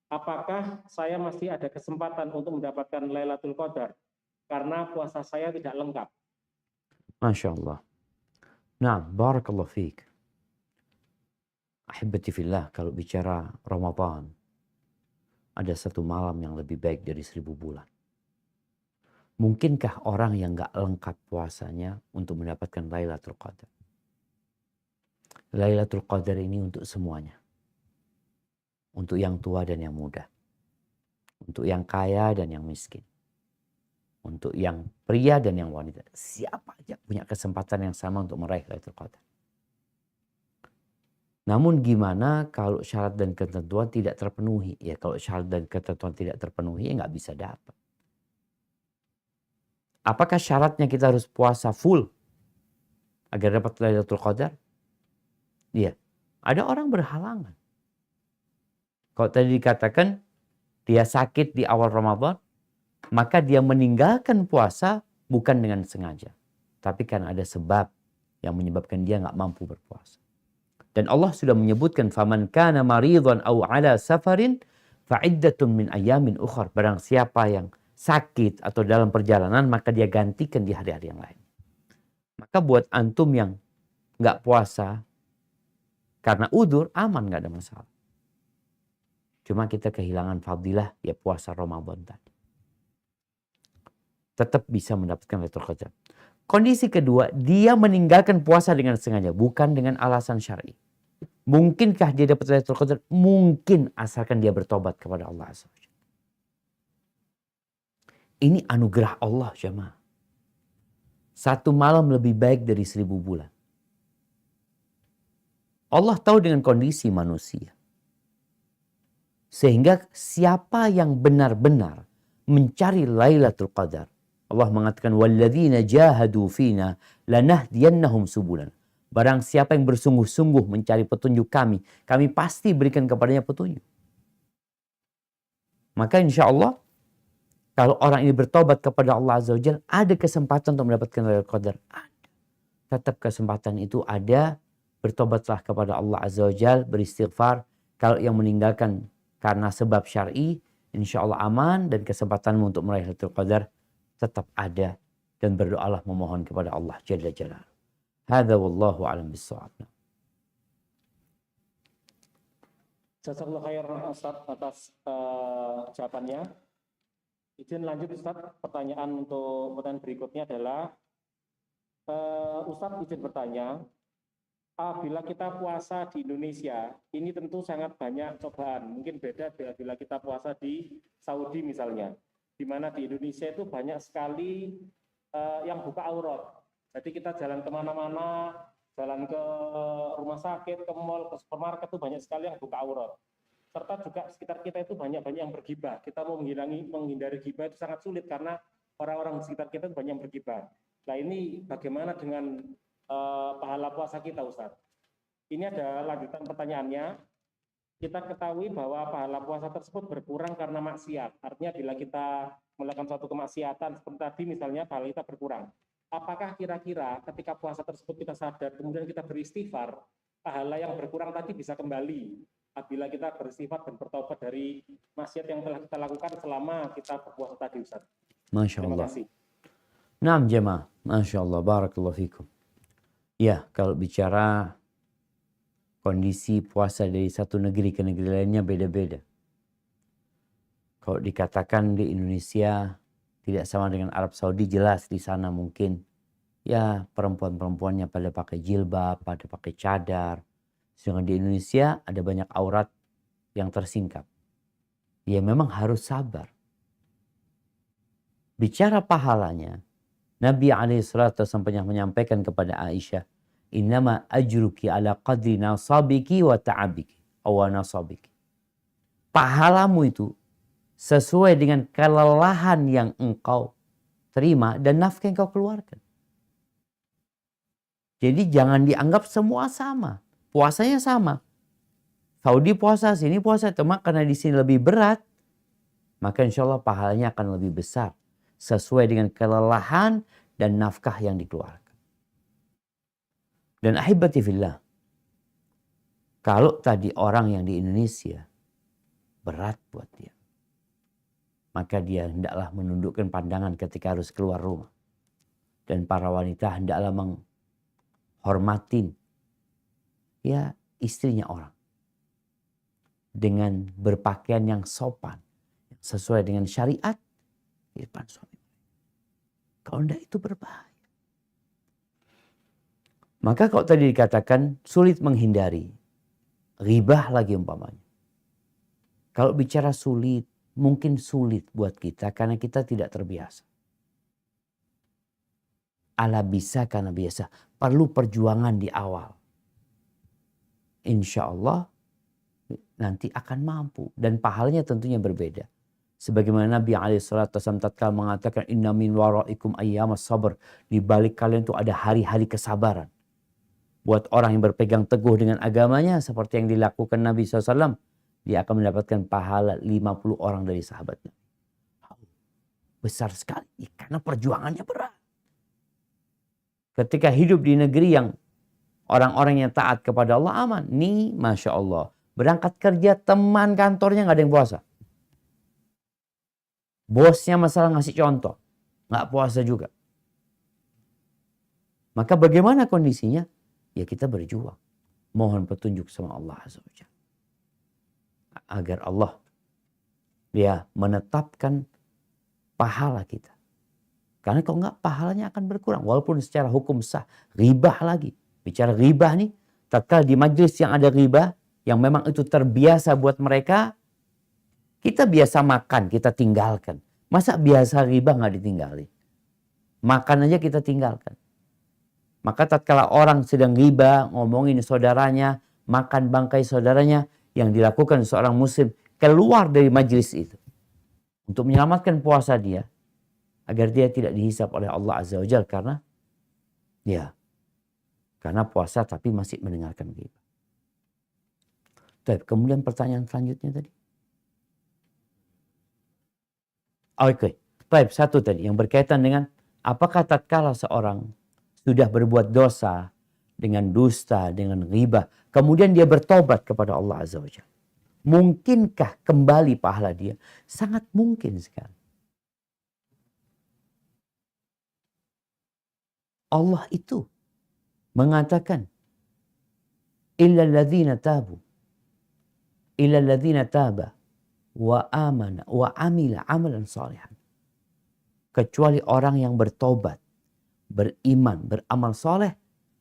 Apakah saya masih ada kesempatan untuk mendapatkan Lailatul Qadar karena puasa saya tidak lengkap?
Masya Allah. Nah, barakallahu fiik. Ahibati fillah, kalau bicara Ramadan, ada satu malam yang lebih baik dari 1000 bulan. Mungkinkah orang yang gak lengkap puasanya untuk mendapatkan Lailatul Qadar? Lailatul Qadar ini untuk semuanya. Untuk yang tua dan yang muda. Untuk yang kaya dan yang miskin. Untuk yang pria dan yang wanita. Siapa aja punya kesempatan yang sama untuk meraih Lailatul Qadar. Namun gimana kalau syarat dan ketentuan tidak terpenuhi? Ya kalau syarat dan ketentuan tidak terpenuhi ya nggak bisa dapat. Apakah syaratnya kita harus puasa full agar dapat Lailatul Qadar? Iya. Ada orang berhalangan. Kalau tadi dikatakan dia sakit di awal Ramadan, maka dia meninggalkan puasa bukan dengan sengaja. Tapi karena ada sebab yang menyebabkan dia nggak mampu berpuasa. Dan Allah sudah menyebutkan faman kana maridhan aw ala safarin fa'iddatun min ayamin ukhar. Barang siapa yang sakit atau dalam perjalanan maka dia gantikan di hari-hari yang lain. Maka buat antum yang nggak puasa karena udzur aman, nggak ada masalah. Cuma kita kehilangan fadilah ya puasa Ramadan tadi. Tetap bisa mendapatkan Lailatul Qadar. Kondisi kedua, dia meninggalkan puasa dengan sengaja, bukan dengan alasan syar'i. Mungkinkah dia dapat Lailatul Qadar? Mungkin, asalkan dia bertobat kepada Allah Azza wa Jalla. Ini anugerah Allah, jemaah. Satu malam lebih baik dari 1000 bulan. Allah tahu dengan kondisi manusia. Sehingga siapa yang benar-benar mencari Lailatul Qadar, Allah mengatakan walladzina jahadu fina lanahdiyannahum subulan. Barang siapa yang bersungguh-sungguh mencari petunjuk kami pasti berikan kepadanya petunjuk. Maka insya Allah kalau orang ini bertobat kepada Allah Azza wa Jalla, ada kesempatan untuk mendapatkan Lailatul Qadar. Ada. Tetap kesempatan itu ada. Bertobatlah kepada Allah Azza wa Jalla, beristighfar. Kalau yang meninggalkan karena sebab syar'i, insya Allah aman dan kesempatanmu untuk meraih Lailatul Qadar tetap ada, dan berdoalah memohon kepada Allah Jalla Jalaluhu. Hadza wallahu a'lam bissawab.
Jazakallahu khairan Ustaz atas jawabannya. Izin lanjut Ustaz, pertanyaan berikutnya adalah Ustaz izin bertanya, apabila kita puasa di Indonesia, ini tentu sangat banyak cobaan. Mungkin beda bila kita puasa di Saudi misalnya, di mana di Indonesia itu banyak sekali yang buka aurat. Jadi kita jalan kemana-mana, jalan ke rumah sakit, ke mall, ke supermarket itu banyak sekali yang buka aurat. Serta juga sekitar kita itu banyak yang bergibah. Kita mau menghindari gibah itu sangat sulit karena orang-orang di sekitar kita itu banyak yang bergibah. Nah ini bagaimana dengan pahala puasa kita Ustaz? Ini ada lanjutan pertanyaannya. Kita ketahui bahwa pahala puasa tersebut berkurang karena maksiat. Artinya bila kita melakukan suatu kemaksiatan seperti tadi misalnya pahala kita berkurang. Apakah kira-kira ketika puasa tersebut kita sadar kemudian kita beristighfar, pahala yang berkurang tadi bisa kembali apabila kita beristighfar dan bertaubat dari maksiat yang telah kita lakukan selama kita berpuasa tadi Ustaz?
Masya
Terima
Allah.
kasih.
Naam jemaah, Masya Allah, barakallahu fikum. Ya, kalau bicara kondisi puasa dari satu negeri ke negeri lainnya beda-beda. Kalau dikatakan di Indonesia tidak sama dengan Arab Saudi, jelas di sana mungkin ya perempuan-perempuannya pada pakai jilbab, pada pakai cadar. Sedangkan di Indonesia ada banyak aurat yang tersingkap. Ya memang harus sabar. Bicara pahalanya, Nabi SAW pernah menyampaikan kepada Aisyah, innama ajruki ala qadri nasabiki wa ta'abiki, awa nasabiki. Pahalamu itu sesuai dengan kelelahan yang engkau terima dan nafkah yang engkau keluarkan. Jadi jangan dianggap semua sama. Puasanya sama. Saudi puasa, sini puasa. Cuma karena di sini lebih berat, maka insya Allah pahalanya akan lebih besar. Sesuai dengan kelelahan dan nafkah yang dikeluarkan. Dan ahibati fillah, kalau tadi orang yang di Indonesia berat buat dia, maka dia hendaklah menundukkan pandangan ketika harus keluar rumah. Dan para wanita hendaklah menghormatin ya istrinya orang dengan berpakaian yang sopan, sesuai dengan syariat di depan suami. Kalau tidak itu berbahaya. Maka kalau tadi dikatakan sulit menghindari, ghibah lagi umpamanya. Kalau bicara sulit, mungkin sulit buat kita karena kita tidak terbiasa. Ala bisa karena biasa. Perlu perjuangan di awal. Insya Allah nanti akan mampu. Dan pahalanya tentunya berbeda. Sebagaimana Nabi SAW tatkala mengatakan inna min waraikum ayyamas sabr. Di balik kalian itu ada hari-hari kesabaran. Buat orang yang berpegang teguh dengan agamanya seperti yang dilakukan Nabi SAW, dia akan mendapatkan pahala 50 orang dari sahabatnya. Besar sekali karena perjuangannya berat. Ketika hidup di negeri yang orang-orang yang taat kepada Allah aman. Nih Masya Allah. Berangkat kerja teman kantornya gak ada yang puasa. Bosnya masalah ngasih contoh. Gak puasa juga. Maka bagaimana kondisinya? Ya kita berjuang. Mohon petunjuk sama Allah Azza wa Jalla. Agar Allah ya menetapkan pahala kita. Karena kalau enggak pahalanya akan berkurang. Walaupun secara hukum sah. Ghibah lagi. Bicara ghibah nih. Tatkala di majlis yang ada ghibah. Yang memang itu terbiasa buat mereka. Kita biasa makan. Kita tinggalkan. Masa biasa ghibah nggak ditinggalin? Makan aja kita tinggalkan. Maka tatkala orang sedang ghibah, ngomongin saudaranya, makan bangkai saudaranya, yang dilakukan seorang muslim keluar dari majlis itu. Untuk menyelamatkan puasa dia, agar dia tidak dihisap oleh Allah Azza wa Jalla karena puasa tapi masih mendengarkan ghibah. Kemudian pertanyaan selanjutnya tadi. Oke. Satu tadi yang berkaitan dengan apakah tatkala seorang sudah berbuat dosa dengan dusta, dengan ghibah, kemudian dia bertobat kepada Allah Azza wa Jalla. Mungkinkah kembali pahala dia? Sangat mungkin sekali. Allah itu mengatakan, illa alladzina tabu, illa alladzina taba, wa amana, wa amila amalan salihan. Kecuali orang yang bertobat, beriman, beramal soleh,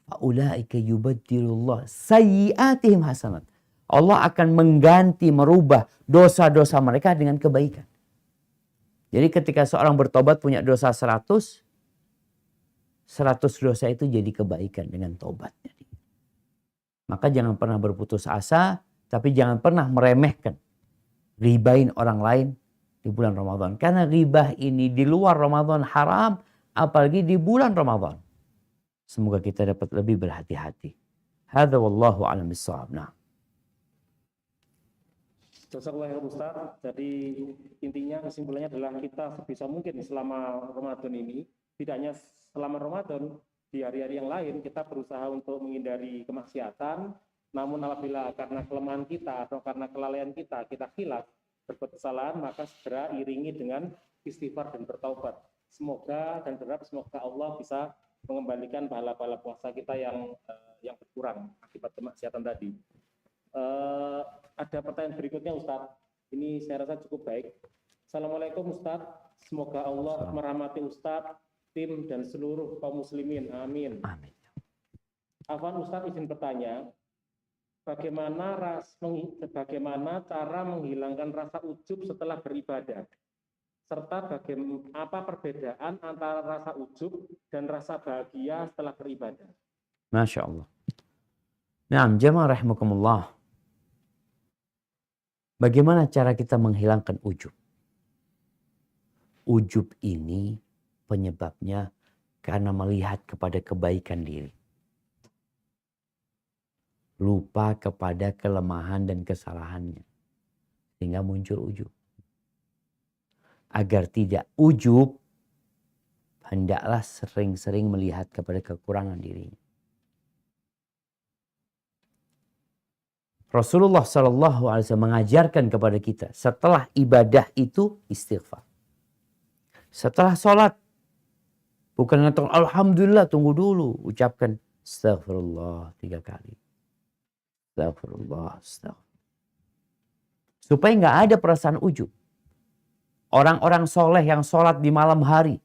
faulaika yubaddilullah sayyiatihim hasanat. Allah akan mengganti, merubah dosa-dosa mereka dengan kebaikan. Jadi ketika seorang bertobat punya dosa 100 dosa itu jadi kebaikan dengan tobatnya. Maka jangan pernah berputus asa, tapi jangan pernah meremehkan, ribain orang lain di bulan Ramadan. Karena ribah ini di luar Ramadan haram, apalagi di bulan Ramadan. Semoga kita dapat lebih berhati-hati. Hadza wallahu a'lam bissawab. Nah.
Jazakallah Ustaz. Jadi intinya kesimpulannya adalah kita sebisa mungkin selama Ramadan ini, tidak hanya selama Ramadan, di hari-hari yang lain kita berusaha untuk menghindari kemaksiatan. Namun apabila karena kelemahan kita atau karena kelalaian kita khilaf berbuat kesalahan, maka segera iringi dengan istighfar dan bertaubat. Semoga dan berharap semoga Allah bisa mengembalikan pahala-pahala puasa kita yang berkurang akibat kemaksiatan tadi. Ada pertanyaan berikutnya Ustadz. Ini saya rasa cukup baik. Assalamualaikum Ustadz. Semoga Allah merahmati Ustadz, tim dan seluruh kaum muslimin. Amin.
Amin.
Afwan Ustadz izin bertanya, bagaimana cara menghilangkan rasa ujub setelah beribadah? Serta apa perbedaan antara rasa ujub dan rasa bahagia setelah beribadah?
Masya Allah. Nah, jamaah rahimakumullah. Bagaimana cara kita menghilangkan ujub? Ujub ini penyebabnya karena melihat kepada kebaikan diri. Lupa kepada kelemahan dan kesalahannya. Sehingga muncul ujub. Agar tidak ujub, hendaklah sering-sering melihat kepada kekurangan dirinya. Rasulullah SAW mengajarkan kepada kita setelah ibadah itu istighfar. Setelah sholat, bukan ngatakan alhamdulillah, tunggu dulu. Ucapkan astaghfirullah 3 kali. Astaghfirullah, astaghfirullah. Supaya nggak ada perasaan ujub. Orang-orang soleh yang sholat di malam hari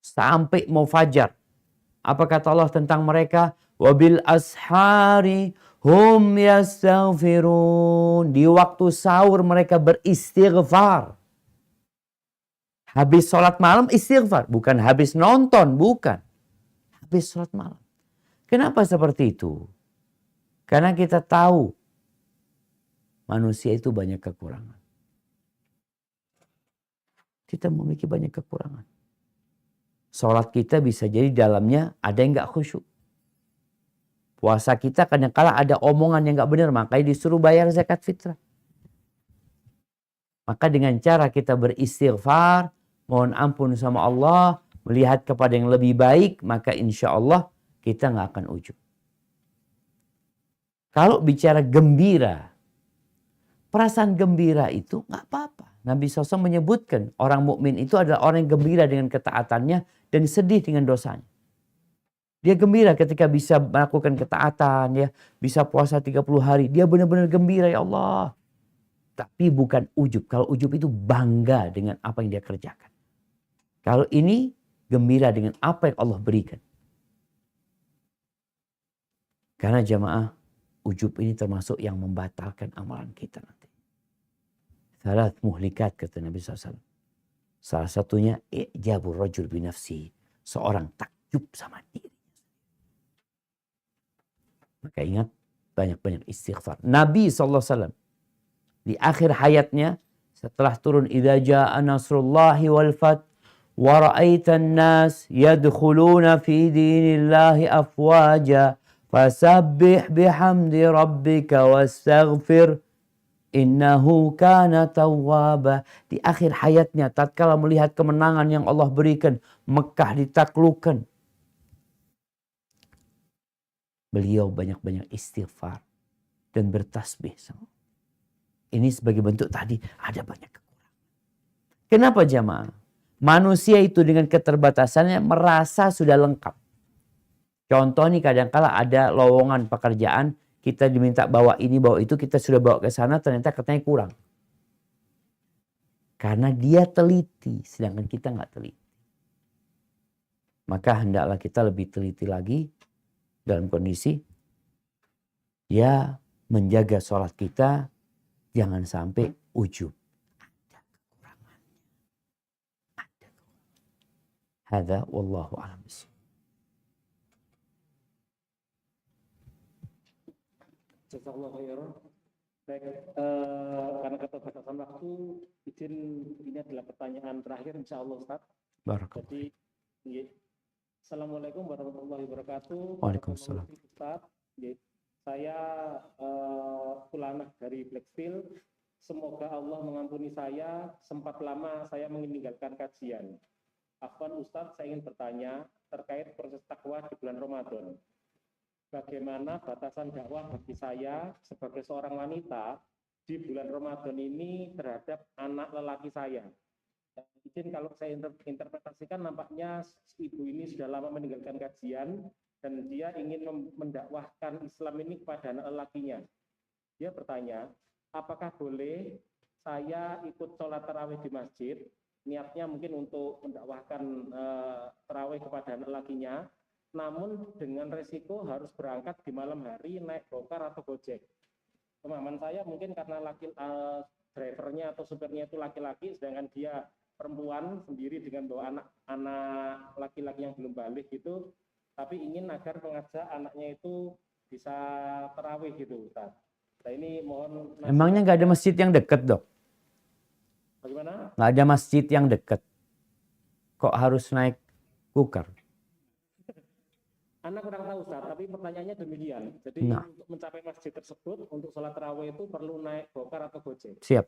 sampai mau fajar. Apa kata Allah tentang mereka? Wabil ashari hum yastaghfirun. Di waktu sahur mereka beristighfar. Habis sholat malam istighfar. Bukan habis nonton, bukan. Habis sholat malam. Kenapa seperti itu? Karena kita tahu manusia itu banyak kekurangan. Kita memiliki banyak kekurangan. Sholat kita bisa jadi dalamnya ada yang gak khusyuk. Puasa kita kadang-kala ada omongan yang gak benar, makanya disuruh bayar zakat fitrah. Maka dengan cara kita beristighfar, mohon ampun sama Allah, melihat kepada yang lebih baik, maka insya Allah kita gak akan ujub. Kalau bicara gembira, perasaan gembira itu gak apa-apa. Nabi SAW menyebutkan orang mukmin itu adalah orang yang gembira dengan ketaatannya dan sedih dengan dosanya. Dia gembira ketika bisa melakukan ketaatan, ya, bisa puasa 30 hari. Dia benar-benar gembira, ya Allah. Tapi bukan ujub. Kalau ujub itu bangga dengan apa yang dia kerjakan. Kalau ini gembira dengan apa yang Allah berikan. Karena jamaah, ujub ini termasuk yang membatalkan amalan kita nanti. Salat muhlikat kata Nabi SAW. Salah satunya i'jabur rajul binafsi. Seorang takjub sama diri. Maka ingat banyak-banyak istighfar. Nabi SAW di akhir hayatnya setelah turun idza jaa nasrullahi wal fath wa ra'aitan nas yadkhuluna fi dinillahi afwaja fasabbih bihamdi rabbika wastaghfir innahu kana tawwaba. Di akhir hayatnya tatkala melihat kemenangan yang Allah berikan, Mekah ditaklukkan, beliau banyak-banyak istighfar dan bertasbih sama. ini sebagai bentuk tadi ada banyak kekurangan. Kenapa jamaah? Manusia itu dengan keterbatasannya merasa sudah lengkap. Contoh nih kadang-kala ada lowongan pekerjaan, kita diminta bawa ini bawa itu, kita sudah bawa ke sana ternyata katanya kurang. Karena dia teliti, sedangkan kita nggak teliti. Maka hendaklah kita lebih teliti lagi dalam kondisi ya menjaga sholat kita jangan sampai ujub. Ada kekurangan. Ada kekurangan. Hadza wallahu a'lam bishawab.
Jazakallah khairan. Baik, karena keterbatasan waktu, izin ini adalah pertanyaan terakhir insya Allah Ustaz.
Barakallah.
Jadi, Assalamualaikum warahmatullahi wabarakatuh.
Waalaikumsalam.
Ustaz, saya Fulanah dari Blackfield. Semoga Allah mengampuni saya. Sempat lama saya meninggalkan kajian. Afwan Ustaz, saya ingin bertanya terkait proses takwa di bulan Ramadan. Bagaimana batasan dakwah bagi saya sebagai seorang wanita di bulan Ramadan ini terhadap anak lelaki saya? Izin kalau saya interpretasikan nampaknya ibu ini sudah lama meninggalkan kajian dan dia ingin mendakwahkan Islam ini kepada anak lelakinya. Dia bertanya, apakah boleh saya ikut sholat tarawih di masjid? Niatnya mungkin untuk mendakwahkan tarawih kepada anak lelakinya, namun dengan resiko harus berangkat di malam hari naik gokar atau gojek. Pemahaman saya mungkin karena drivernya atau supirnya itu laki-laki, sedangkan dia perempuan sendiri dengan bawa anak laki-laki yang belum balik gitu, tapi ingin agar mengajak anaknya itu bisa tarawih gitu, Ustaz. Nah ini mohon.
Emangnya nggak ada masjid yang dekat, Dok?
Bagaimana?
Nggak ada masjid yang dekat. Kok harus naik gokar?
Anak kurang tahu Ustaz, tapi pertanyaannya demikian. Jadi untuk mencapai masjid tersebut, untuk sholat tarawih itu perlu naik gokar atau gojek.
Siap.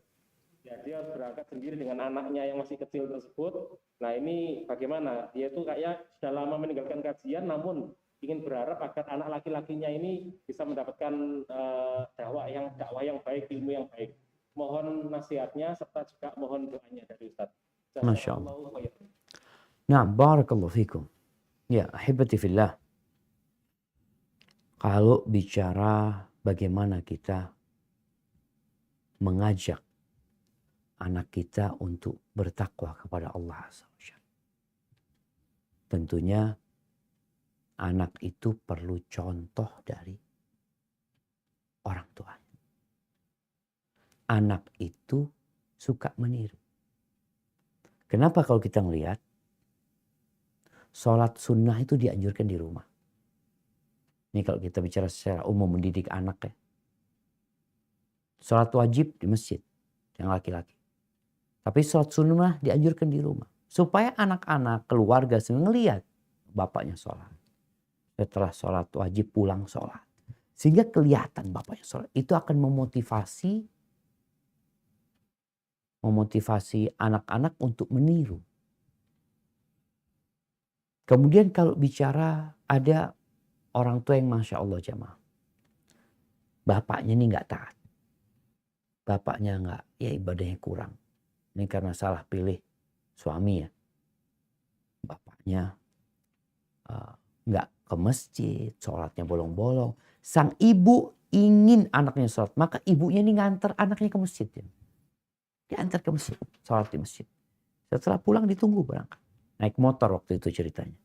Ya, dia berangkat sendiri dengan anaknya yang masih kecil tersebut. Nah ini bagaimana? Dia itu kayak sudah lama meninggalkan kajian, namun ingin berharap agar anak laki-lakinya ini bisa mendapatkan dakwah yang baik, ilmu yang baik. Mohon nasihatnya serta juga mohon doanya dari Ustaz.
Masya Allah. Nah, barakallahu fikum. Ya, ahibati fillah. Kalau bicara bagaimana kita mengajak anak kita untuk bertakwa kepada Allah SWT. Tentunya anak itu perlu contoh dari orang tuanya. Anak itu suka meniru. Kenapa kalau kita melihat sholat sunnah itu dianjurkan di rumah. Ini kalau kita bicara secara umum mendidik anak ya. Sholat wajib di masjid yang laki-laki. Tapi sholat sunnah dianjurkan di rumah. Supaya anak-anak, keluarga ngelihat bapaknya sholat. Setelah sholat wajib pulang sholat. Sehingga kelihatan bapaknya sholat. Itu akan memotivasi anak-anak untuk meniru. Kemudian kalau bicara ada orang tua yang Masya Allah jamaah. Bapaknya ini nggak taat. Bapaknya nggak, ya ibadahnya kurang. Ini karena salah pilih suami ya. Bapaknya nggak ke masjid, sholatnya bolong-bolong. Sang ibu ingin anaknya sholat, maka ibunya ini nganter anaknya ke masjid. Ya. Diantar ke masjid, sholat di masjid. Setelah pulang ditunggu berangkat. Naik motor waktu itu ceritanya.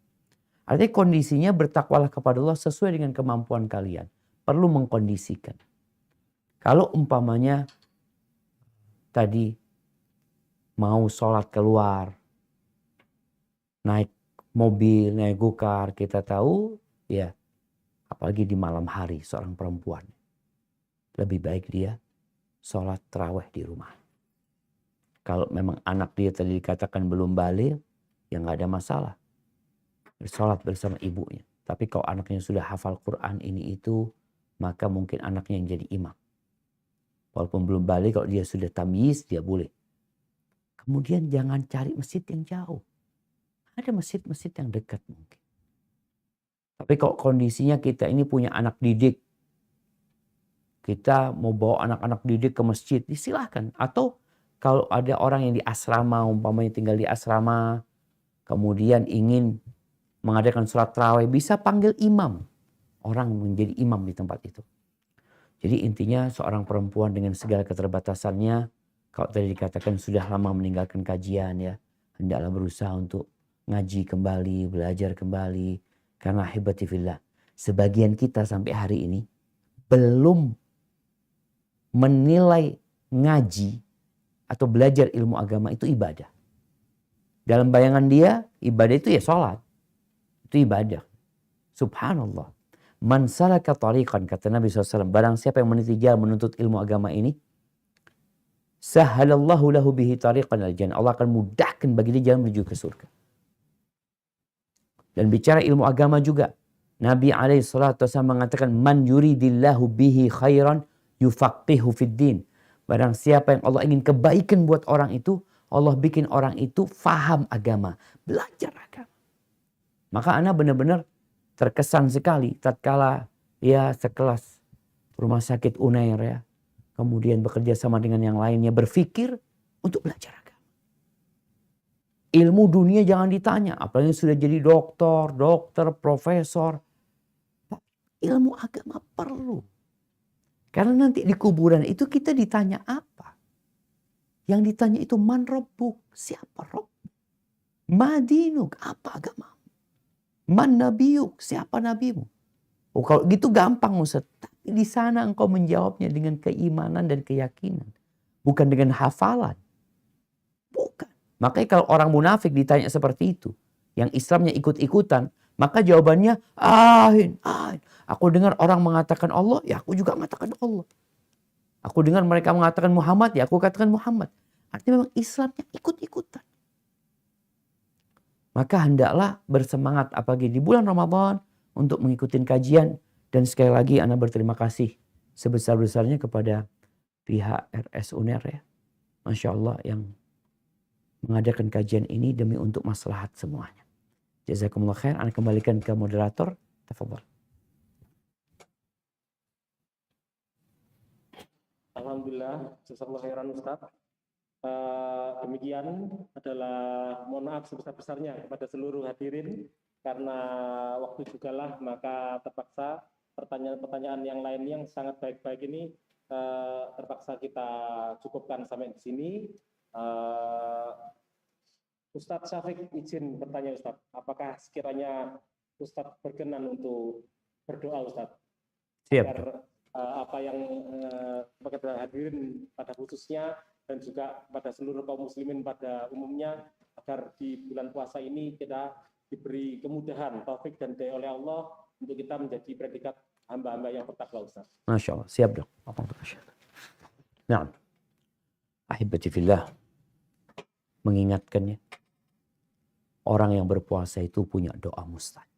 Artinya kondisinya bertakwalah kepada Allah sesuai dengan kemampuan kalian. Perlu mengkondisikan. Kalau umpamanya tadi mau sholat keluar, naik mobil, naik gokar, kita tahu ya apalagi di malam hari seorang perempuan. Lebih baik dia sholat tarawih di rumah. Kalau memang anak dia tadi dikatakan belum balik, ya nggak ada masalah. Sholat bersama ibunya. Tapi kalau anaknya sudah hafal Quran ini itu, maka mungkin anaknya yang jadi imam. Walaupun belum balik, kalau dia sudah tamyiz, dia boleh. Kemudian jangan cari masjid yang jauh. Ada masjid-masjid yang dekat mungkin. Tapi kalau kondisinya kita ini punya anak didik, kita mau bawa anak-anak didik ke masjid, silahkan. Atau kalau ada orang yang di asrama, umpamanya tinggal di asrama, kemudian ingin mengadakan sholat tarawih, bisa panggil imam. Orang menjadi imam di tempat itu. Jadi intinya seorang perempuan dengan segala keterbatasannya, kalau tadi dikatakan sudah lama meninggalkan kajian ya, hendaklah berusaha untuk ngaji kembali, belajar kembali. Karena hibati fillah, sebagian kita sampai hari ini belum menilai ngaji atau belajar ilmu agama itu ibadah. Dalam bayangan dia, ibadah itu ya sholat. Itu ibadah. Subhanallah. Man salaka tariqan, kata Nabi SAW, barang siapa yang meniti jalan menuntut ilmu agama ini, sahalallahu lahu bihi tariqan al-jannah. Allah akan mudahkan bagi dia jalan menuju ke surga. Dan bicara ilmu agama juga, Nabi SAW mengatakan, man yuridillahu bihi khairan yufaqihu fid din. Barang siapa yang Allah ingin kebaikan buat orang itu, Allah bikin orang itu faham agama, belajar agama. Maka ana benar-benar terkesan sekali tatkala ya sekelas rumah sakit Unair ya, kemudian bekerja sama dengan yang lainnya berpikir untuk belajar agama. Ilmu dunia jangan ditanya, apalagi sudah jadi dokter, profesor. Ilmu agama perlu. Karena nanti di kuburan itu kita ditanya apa? Yang ditanya itu man rabbuk, siapa Rabb? Madinuk, apa agama? Man nabiyuk, siapa nabimu? Oh, kalau gitu gampang Ustaz. Tapi di sana engkau menjawabnya dengan keimanan dan keyakinan. Bukan dengan hafalan. Bukan. Makanya kalau orang munafik ditanya seperti itu, yang Islamnya ikut-ikutan, maka jawabannya ahin. Aku dengar orang mengatakan Allah, ya aku juga mengatakan Allah. Aku dengar mereka mengatakan Muhammad, ya aku katakan Muhammad. Artinya memang Islamnya ikut-ikutan. Maka hendaklah bersemangat apalagi di bulan Ramadan untuk mengikuti kajian. Dan sekali lagi Ana berterima kasih sebesar-besarnya kepada pihak RS UNER ya. Masya Allah yang mengadakan kajian ini demi untuk maslahat semuanya. Jazakumullah khair. Ana kembalikan ke moderator. Tafadhol.
Alhamdulillah, jazakallahu khairan Ustaz. Demikian adalah mohon maaf sebesar-besarnya kepada seluruh hadirin karena waktu juga lah, maka terpaksa pertanyaan-pertanyaan yang lain yang sangat baik-baik ini terpaksa kita cukupkan sampai di sini. Ustadz Syafiq izin bertanya Ustadz, apakah sekiranya Ustadz berkenan untuk berdoa Ustadz?
Siap.
Agar apa yang kepada hadirin pada khususnya dan juga pada seluruh kaum muslimin pada umumnya, agar di bulan puasa ini kita diberi kemudahan, taufik dan daya oleh Allah untuk kita menjadi predikat hamba-hamba yang bertakwa Ustaz.
Masya Allah, siap dong. Nah, ahibati fillah, mengingatkannya, orang yang berpuasa itu punya doa mustajab.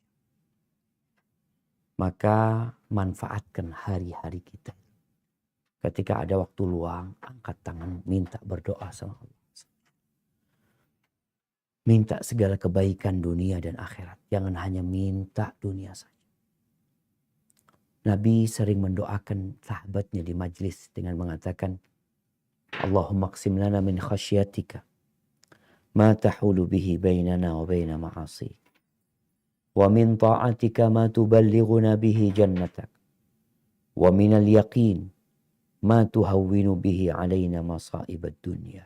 Maka manfaatkan hari-hari kita. Ketika ada waktu luang, angkat tangan, minta berdoa sama Allah. Minta segala kebaikan dunia dan akhirat. Jangan hanya minta dunia saja. Nabi sering mendoakan sahabatnya di majlis dengan mengatakan, Allahumma qsim lana min khasyatika ma tahulu bihi bainana wa baina ma'asik. Wa min ta'atika ma tuballighuna bihi jannatak. Wa min al-yaqin ma tuhawwinu bihi alaina masa'ib ad-dunya.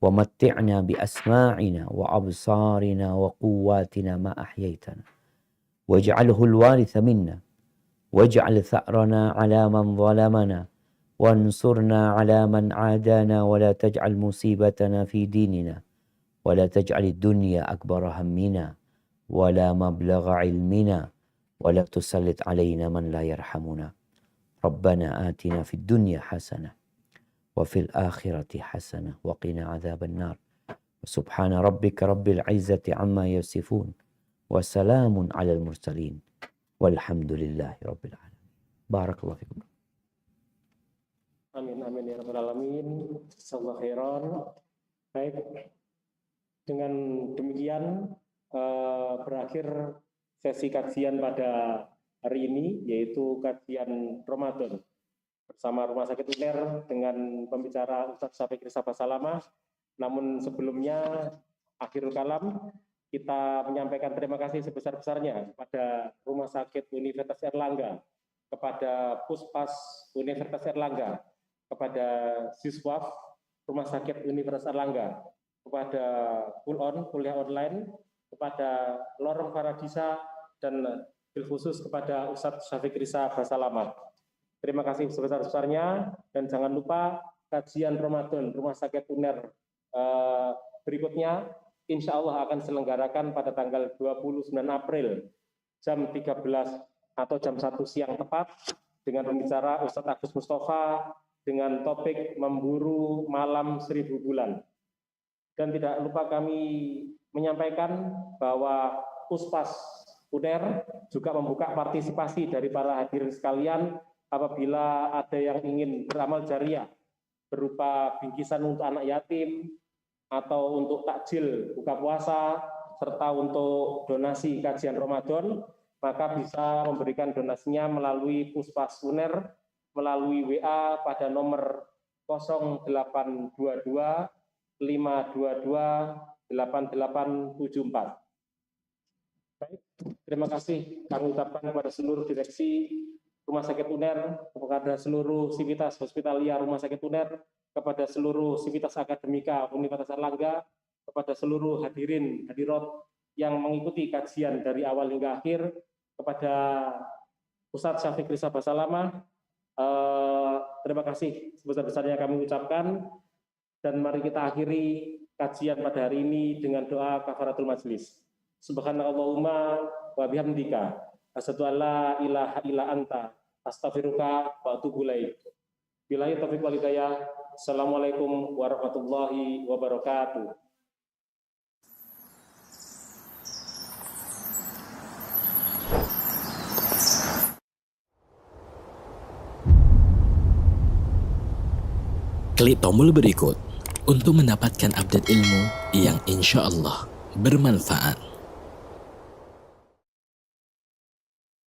Wa matti'na bi asma'ina wa absarina wa quwwatina ma ahyaytana. Waj'alhu al-waritha minna. Waj'al tha'rana 'ala man zalamana. Wansurna 'ala man 'adana wa la taj'al musibatana fi dinina. Wa la taj'al ad-dunya akbara hammina. Wa la mablagha 'ilmina. Wa la tusallit 'alaina man la yarhamuna. Rabbana atina fid dunya hasanah. وفي الآخرة حسنة وقنا عذاب النار سبحان ربك رب العزة عما يصفون وسلام على المرسلين والحمد لله رب العالمين بارك الله فيكم.
Amin amin ya rabbal alamin. Jazakallahu khairan. Baik, dengan demikian berakhir sesi kajian pada hari ini, yaitu kajian Ramadan bersama Rumah Sakit UNER dengan pembicara Ustadz Syafiq Rizal Basalamah. Namun sebelumnya, akhirul kalam, kita menyampaikan terima kasih sebesar-besarnya kepada Rumah Sakit Universitas Erlangga, kepada Puspas Universitas Erlangga, kepada Siswaf Rumah Sakit Universitas Erlangga, kepada kuliah online, kepada Lorong Faradisa, dan bil khusus kepada Ustadz Syafiq Rizal Basalamah. Terima kasih sebesar-besarnya, dan jangan lupa kajian Ramadan Rumah Sakit UNER berikutnya insya Allah akan diselenggarakan pada tanggal 29 April jam 13 atau jam 1 siang tepat dengan pembicara Ustadz Agus Mustafa dengan topik memburu malam 1000 bulan. Dan tidak lupa kami menyampaikan bahwa Puspas UNER juga membuka partisipasi dari para hadirin sekalian apabila ada yang ingin beramal jariah berupa bingkisan untuk anak yatim, atau untuk takjil buka puasa, serta untuk donasi kajian Ramadan, maka bisa memberikan donasinya melalui Puspas UNER, melalui WA pada nomor 0822 522 8874. Baik, terima kasih kami ucapkan kepada seluruh direksi Rumah Sakit UNER, kepada seluruh sivitas hospitalia Rumah Sakit UNER, kepada seluruh sivitas akademika Universitas Erlangga, kepada seluruh hadirin hadirat yang mengikuti kajian dari awal hingga akhir, kepada Ustadz Syafiq Rizal Basalamah, terima kasih sebesar-besarnya kami ucapkan, dan mari kita akhiri kajian pada hari ini dengan doa kafaratul majlis. Subhanallahumma wa bihamdika asyhadu an la ilaha illa anta astaghfiruka wa atubu ilaik. Billahi taufiq wal hidayah. Assalamualaikum warahmatullahi wabarakatuh.
Klik tombol berikut untuk mendapatkan update ilmu yang insya Allah bermanfaat.